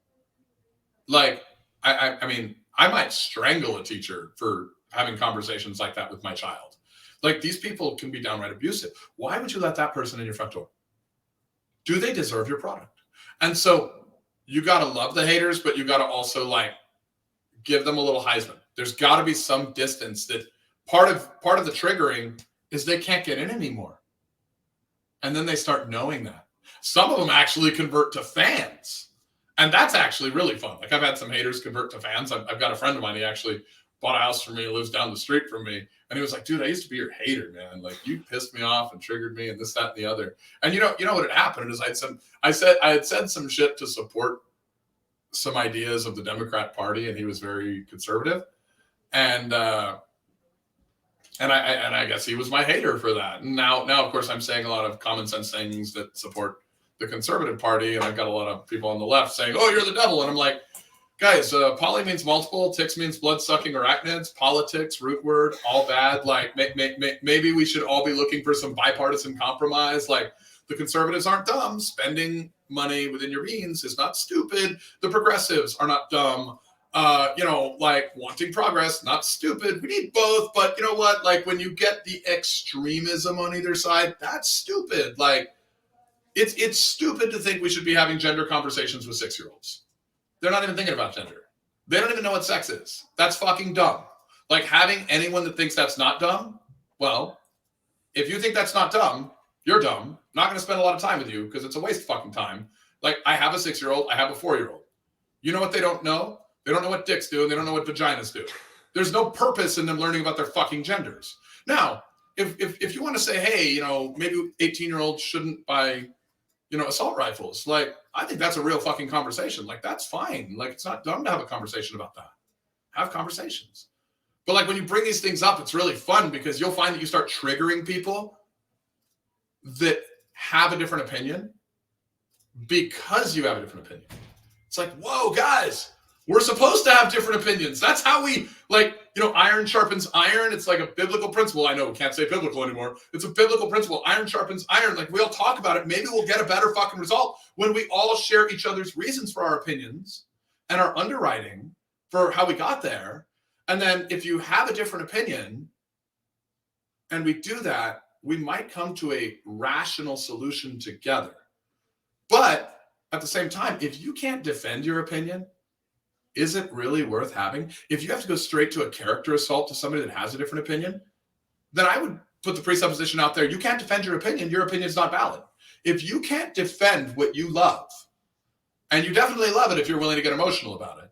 Like, I mean, I might strangle a teacher for having conversations like that with my child. Like, these people can be downright abusive. Why would you let that person in your front door? Do they deserve your product? And so you got to love the haters, but you got to also like give them a little Heisman. There's got to be some distance that part of the triggering is they can't get in anymore. And then they start knowing that. Some of them actually convert to fans. And that's actually really fun. Like, I've had some haters convert to fans. I've got a friend of mine, he actually bought a house from me, lives down the street from me. And he was like, dude, I used to be your hater, man. Like, you pissed me off and triggered me and this, that, and the other. And you know what had happened is I had said some shit to support some ideas of the Democrat Party, and he was very conservative. And I guess he was my hater for that. And now, of course, I'm saying a lot of common sense things that support the conservative party. And I've got a lot of people on the left saying, oh, you're the devil. And I'm like, guys, poly means multiple, ticks means blood-sucking arachnids, politics, root word, all bad. Like, maybe we should all be looking for some bipartisan compromise. Like, the conservatives aren't dumb. Spending money within your means is not stupid. The progressives are not dumb. Like, wanting progress, not stupid. We need both. But you know what? Like, when you get the extremism on either side, that's stupid. Like, it's stupid to think we should be having gender conversations with 6-year-olds. They're not even thinking about gender. They don't even know what sex is. That's fucking dumb. Like, having anyone that thinks that's not dumb, well, if you think that's not dumb, you're dumb. I'm not going to spend a lot of time with you because it's a waste of fucking time. Like, I have a 6-year-old. I have a 4-year-old. You know what they don't know? They don't know what dicks do, and they don't know what vaginas do. There's no purpose in them learning about their fucking genders. Now, if you want to say, hey, maybe 18-year-olds shouldn't buy, assault rifles, like, I think that's a real fucking conversation. Like, that's fine. Like, it's not dumb to have a conversation about that. Have conversations. But like, when you bring these things up, it's really fun because you'll find that you start triggering people that have a different opinion because you have a different opinion. It's like, whoa, guys, we're supposed to have different opinions. That's how we, like, iron sharpens iron. It's like a biblical principle. I know we can't say biblical anymore. It's a biblical principle. Iron sharpens iron. Like, we all talk about it. Maybe we'll get a better fucking result when we all share each other's reasons for our opinions and our underwriting for how we got there. And then if you have a different opinion and we do that, we might come to a rational solution together. But at the same time, if you can't defend your opinion, is it really worth having? If you have to go straight to a character assault to somebody that has a different opinion, then I would put the presupposition out there, you can't defend your opinion's not valid. If you can't defend what you love, and you definitely love it if you're willing to get emotional about it,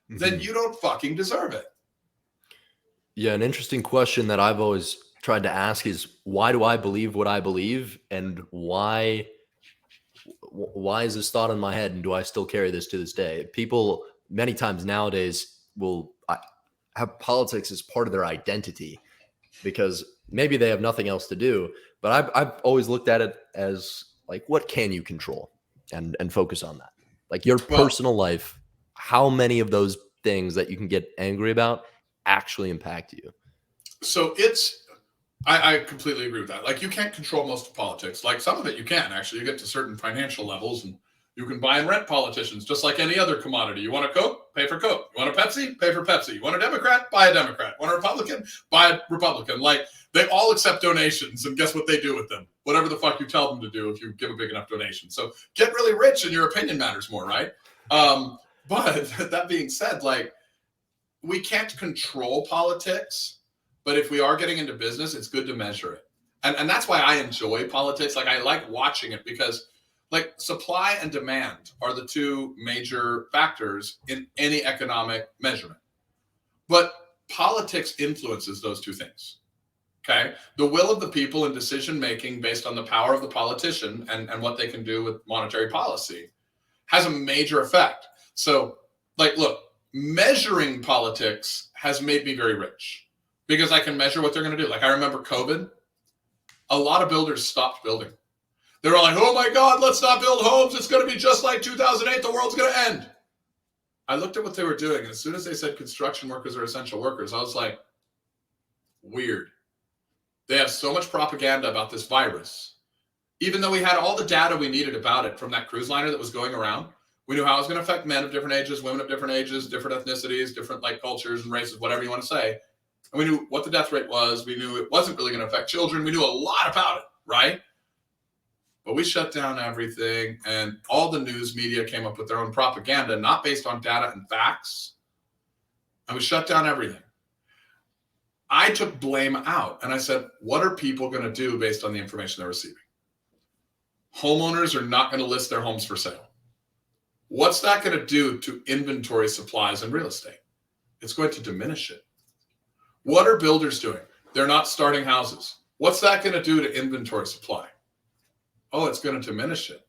then you don't fucking deserve it. Yeah, an interesting question that I've always tried to ask is, why do I believe what I believe, and why is this thought in my head, and do I still carry this to this day? People many times nowadays will have politics as part of their identity because maybe they have nothing else to do. But I've always looked at it as like, what can you control, and focus on that. Like, your personal life, how many of those things that you can get angry about actually impact you? So I completely agree with that. Like, you can't control most of politics. Like, some of it you can, actually. You get to certain financial levels and you can buy and rent politicians just like any other commodity. You want a Coke? Pay for Coke. You want a Pepsi? Pay for Pepsi. You want a Democrat? Buy a Democrat. Want a Republican? Buy a Republican. Like, they all accept donations, and guess what they do with them? Whatever the fuck you tell them to do if you give a big enough donation. So get really rich and your opinion matters more, right? But that being said, like, we can't control politics, but if we are getting into business, it's good to measure it. And that's why I enjoy politics. Like, I like watching it because, like, supply and demand are the two major factors in any economic measurement. But politics influences those two things. Okay? The will of the people and decision-making based on the power of the politician and what they can do with monetary policy has a major effect. So, like, look, measuring politics has made me very rich because I can measure what they're going to do. Like, I remember COVID. A lot of builders stopped building. They were like, oh my God, let's not build homes. It's going to be just like 2008. The world's going to end. I looked at what they were doing, and as soon as they said construction workers are essential workers, I was like, weird. They have so much propaganda about this virus. Even though we had all the data we needed about it from that cruise liner that was going around, we knew how it was going to affect men of different ages, women of different ages, different ethnicities, different like cultures and races, whatever you want to say. And we knew what the death rate was. We knew it wasn't really going to affect children. We knew a lot about it, right? But we shut down everything, and all the news media came up with their own propaganda, not based on data and facts. And we shut down everything. I took blame out, and I said, what are people going to do based on the information they're receiving? Homeowners are not going to list their homes for sale. What's that going to do to inventory supplies and real estate? It's going to diminish it. What are builders doing? They're not starting houses. What's that going to do to inventory supply? Oh, it's going to diminish it.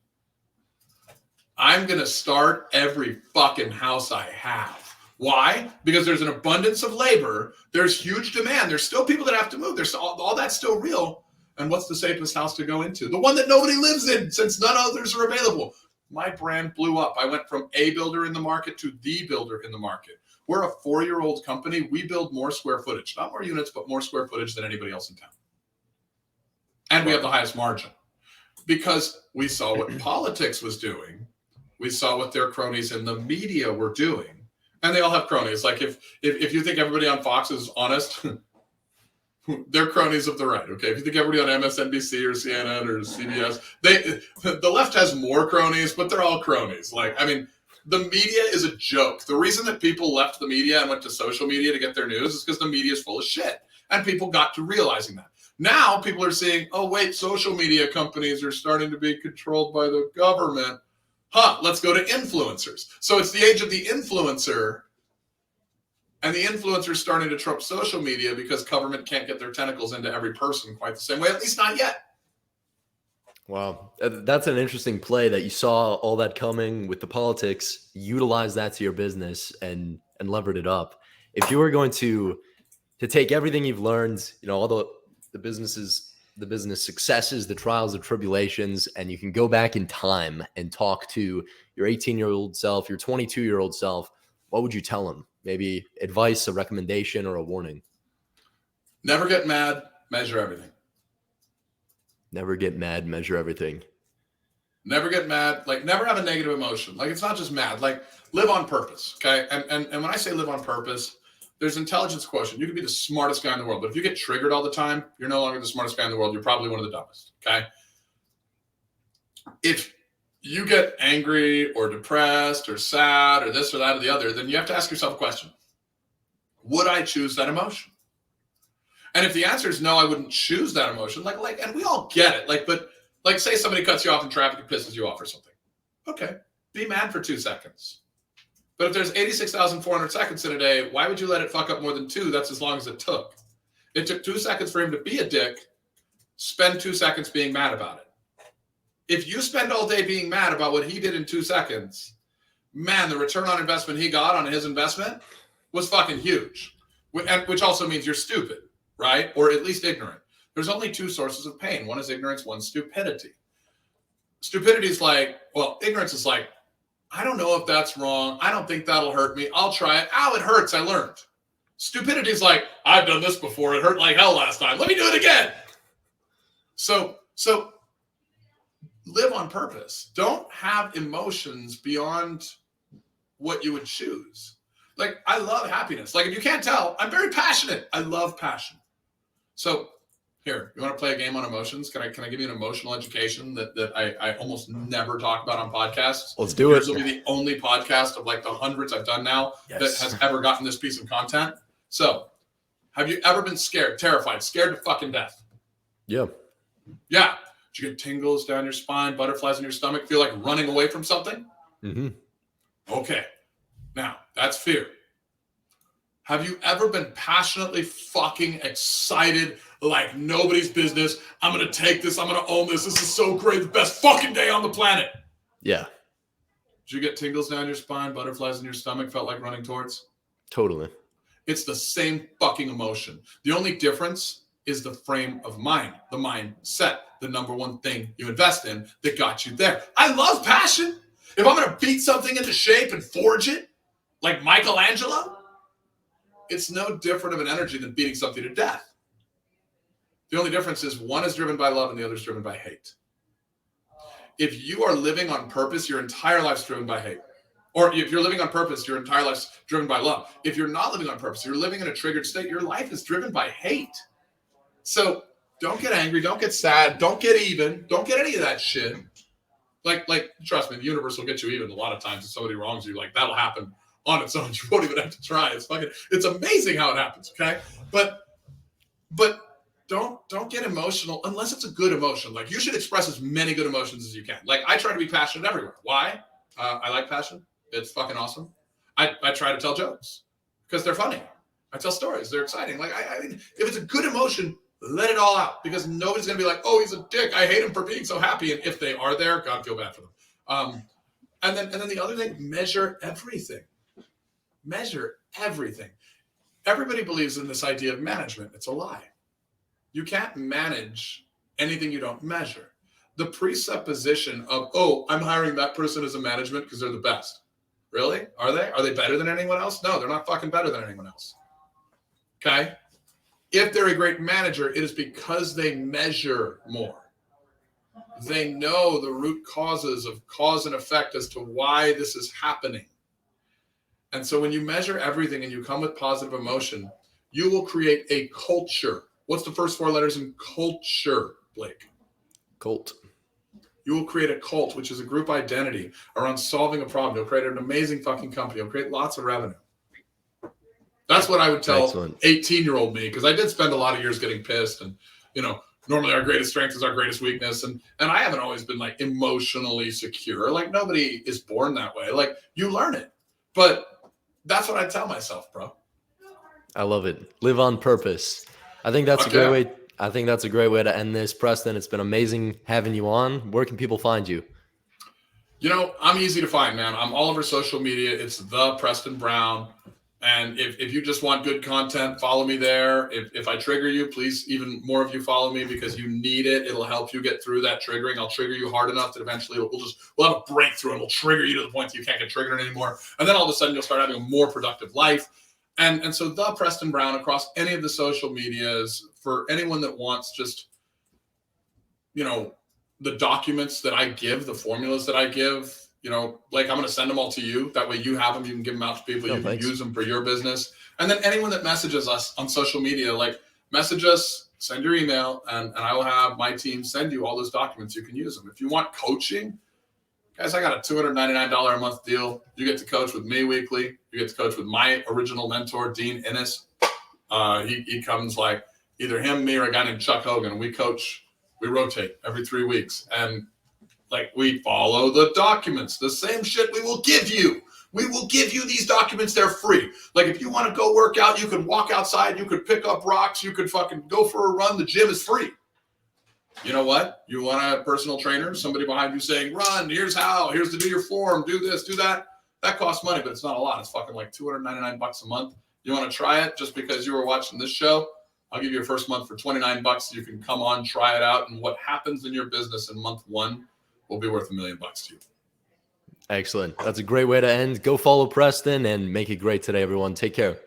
I'm going to start every fucking house I have. Why? Because there's an abundance of labor. There's huge demand. There's still people that have to move. There's all that's still real. And what's the safest house to go into? The one that nobody lives in, since none others are available. My brand blew up. I went from a builder in the market to the builder in the market. We're a 4-year-old company. We build more square footage, not more units, but more square footage than anybody else in town. And we have the highest margin because we saw what politics was doing. We saw what their cronies in the media were doing. And they all have cronies. Like if you think everybody on Fox is honest, they're cronies of the right. Okay, if you think everybody on MSNBC or CNN or CBS, the left has more cronies, but they're all cronies. Like, I mean, the media is a joke. The reason that people left the media and went to social media to get their news is because the media is full of shit, and people got to realizing that. Now people are seeing, oh wait, social media companies are starting to be controlled by the government. Let's go to influencers. So it's the age of the influencer, and the influencer's starting to trump social media because government can't get their tentacles into every person quite the same way, at least not yet. Wow. That's an interesting play that you saw all that coming with the politics, utilize that to your business and levered it up. If you were going to take everything you've learned, all the business successes, the trials, the tribulations, and you can go back in time and talk to your 18-year-old self, your 22-year-old self, what would you tell them? Maybe advice, a recommendation, or a warning? Never get mad, measure everything. Never get mad, measure everything. Never get mad, like never have a negative emotion. Like it's not just mad, like live on purpose, okay? And when I say live on purpose, there's intelligence quotient. You can be the smartest guy in the world, but if you get triggered all the time, you're no longer the smartest guy in the world. You're probably one of the dumbest, okay? If you get angry or depressed or sad or this or that or the other, then you have to ask yourself a question. Would I choose that emotion? And if the answer is no, I wouldn't choose that emotion, like, and we all get it, but say somebody cuts you off in traffic and pisses you off or something. Okay, be mad for 2 seconds. But if there's 86,400 seconds in a day, why would you let it fuck up more than 2? That's as long as it took. It took 2 seconds for him to be a dick. Spend 2 seconds being mad about it. If you spend all day being mad about what he did in 2 seconds, man, the return on investment he got on his investment was fucking huge, which also means you're stupid, right? Or at least ignorant. There's only 2 sources of pain. One is ignorance, one's stupidity. Stupidity is ignorance is like, I don't know if that's wrong. I don't think that'll hurt me. I'll try it. Ow, it hurts. I learned. Stupidity is like, I've done this before. It hurt like hell last time. Let me do it again. So live on purpose. Don't have emotions beyond what you would choose. Like, I love happiness. Like, if you can't tell, I'm very passionate. I love passion. So here, you want to play a game on emotions? Can I give you an emotional education that I almost never talk about on podcasts? Let's do it. This will be the only podcast of like the hundreds I've done now that has ever gotten this piece of content. So, have you ever been scared, terrified, scared to fucking death? Yeah. Yeah. Did you get tingles down your spine, butterflies in your stomach, feel like running away from something? Mm-hmm. Okay. Now, that's fear. Have you ever been passionately fucking excited like nobody's business? I'm going to take this. I'm going to own this. This is so great. The best fucking day on the planet. Yeah. Did you get tingles down your spine, butterflies in your stomach, felt like running towards? Totally. It's the same fucking emotion. The only difference is the frame of mind, the mindset, the number one thing you invest in that got you there. I love passion. If I'm going to beat something into shape and forge it, like Michelangelo, it's no different of an energy than beating something to death. The only difference is one is driven by love and the other is driven by hate. If you are living on purpose, your entire life's driven by hate. Or if you're living on purpose, your entire life's driven by love. If you're not living on purpose, you're living in a triggered state, your life is driven by hate. So don't get angry, don't get sad, don't get even, don't get any of that shit. Like, trust me, the universe will get you even a lot of times if somebody wrongs you. Like, that'll happen on its own. You won't even have to try. It's amazing how it happens, okay? But don't get emotional unless it's a good emotion. Like, you should express as many good emotions as you can. Like, I try to be passionate everywhere. Why? I like passion. It's fucking awesome. I try to tell jokes because they're funny. I tell stories. They're exciting. Like, I mean, if it's a good emotion, let it all out, because nobody's going to be like, oh, he's a dick, I hate him for being so happy. And if they are there, God, feel bad for them. And then the other thing, measure everything. Measure everything. Everybody believes in this idea of management. It's a lie. You can't manage anything you don't measure. The presupposition of, oh, I'm hiring that person as a management because they're the best. Really? Are they? Are they better than anyone else? No, they're not fucking better than anyone else. Okay? If they're a great manager, it is because they measure more. They know the root causes of cause and effect as to why this is happening. And so when you measure everything and you come with positive emotion, you will create a culture. What's the first four letters in culture, Blake? Cult. You will create a cult, which is a group identity around solving a problem. You'll create an amazing fucking company. You'll create lots of revenue. That's what I would tell 18-year-old me, because I did spend a lot of years getting pissed. And, you know, normally our greatest strength is our greatest weakness. And I haven't always been, like, emotionally secure. Like, nobody is born that way. Like, you learn it. But that's what I tell myself, bro. I love it. Live on purpose. I think that's a great way. I think that's a great way to end this, Preston. It's been amazing having you on. Where can people find you? You know, I'm easy to find, man. I'm all over social media. It's the Preston Brown. And if you just want good content, follow me there. If I trigger you, please, even more of you follow me, because you need it. It'll help you get through that triggering. I'll trigger you hard enough that eventually we'll have a breakthrough, and we'll trigger you to the point that you can't get triggered anymore. And then all of a sudden you'll start having a more productive life. And so the Preston Brown across any of the social medias, for anyone that wants just, you know, the documents that I give, the formulas that I give, you know, like, I'm going to send them all to you. That way you have them. You can give them out to people. You can use them for your business. And then anyone that messages us on social media, like, message us, send your email, and I will have my team send you all those documents. You can use them. If you want coaching, guys, I got a $299 a month deal. You get to coach with me weekly. You get to coach with my original mentor, Dean Innes. He comes, like, either him, me, or a guy named Chuck Hogan. We coach. We rotate every 3 weeks. And, like, we follow the documents. The same shit we will give you. We will give you these documents. They're free. Like, if you want to go work out, you can walk outside. You could pick up rocks. You could fucking go for a run. The gym is free. You know what? You want a personal trainer, somebody behind you saying, run, here's how, here's to do your form, do this, do that. That costs money, but it's not a lot. It's fucking like $299 a month. You want to try it just because you were watching this show? I'll give you your first month for $29. You can come on, try it out. And what happens in your business in month one will be worth $1 million to you. Excellent. That's a great way to end. Go follow Preston and make it great today, everyone. Take care.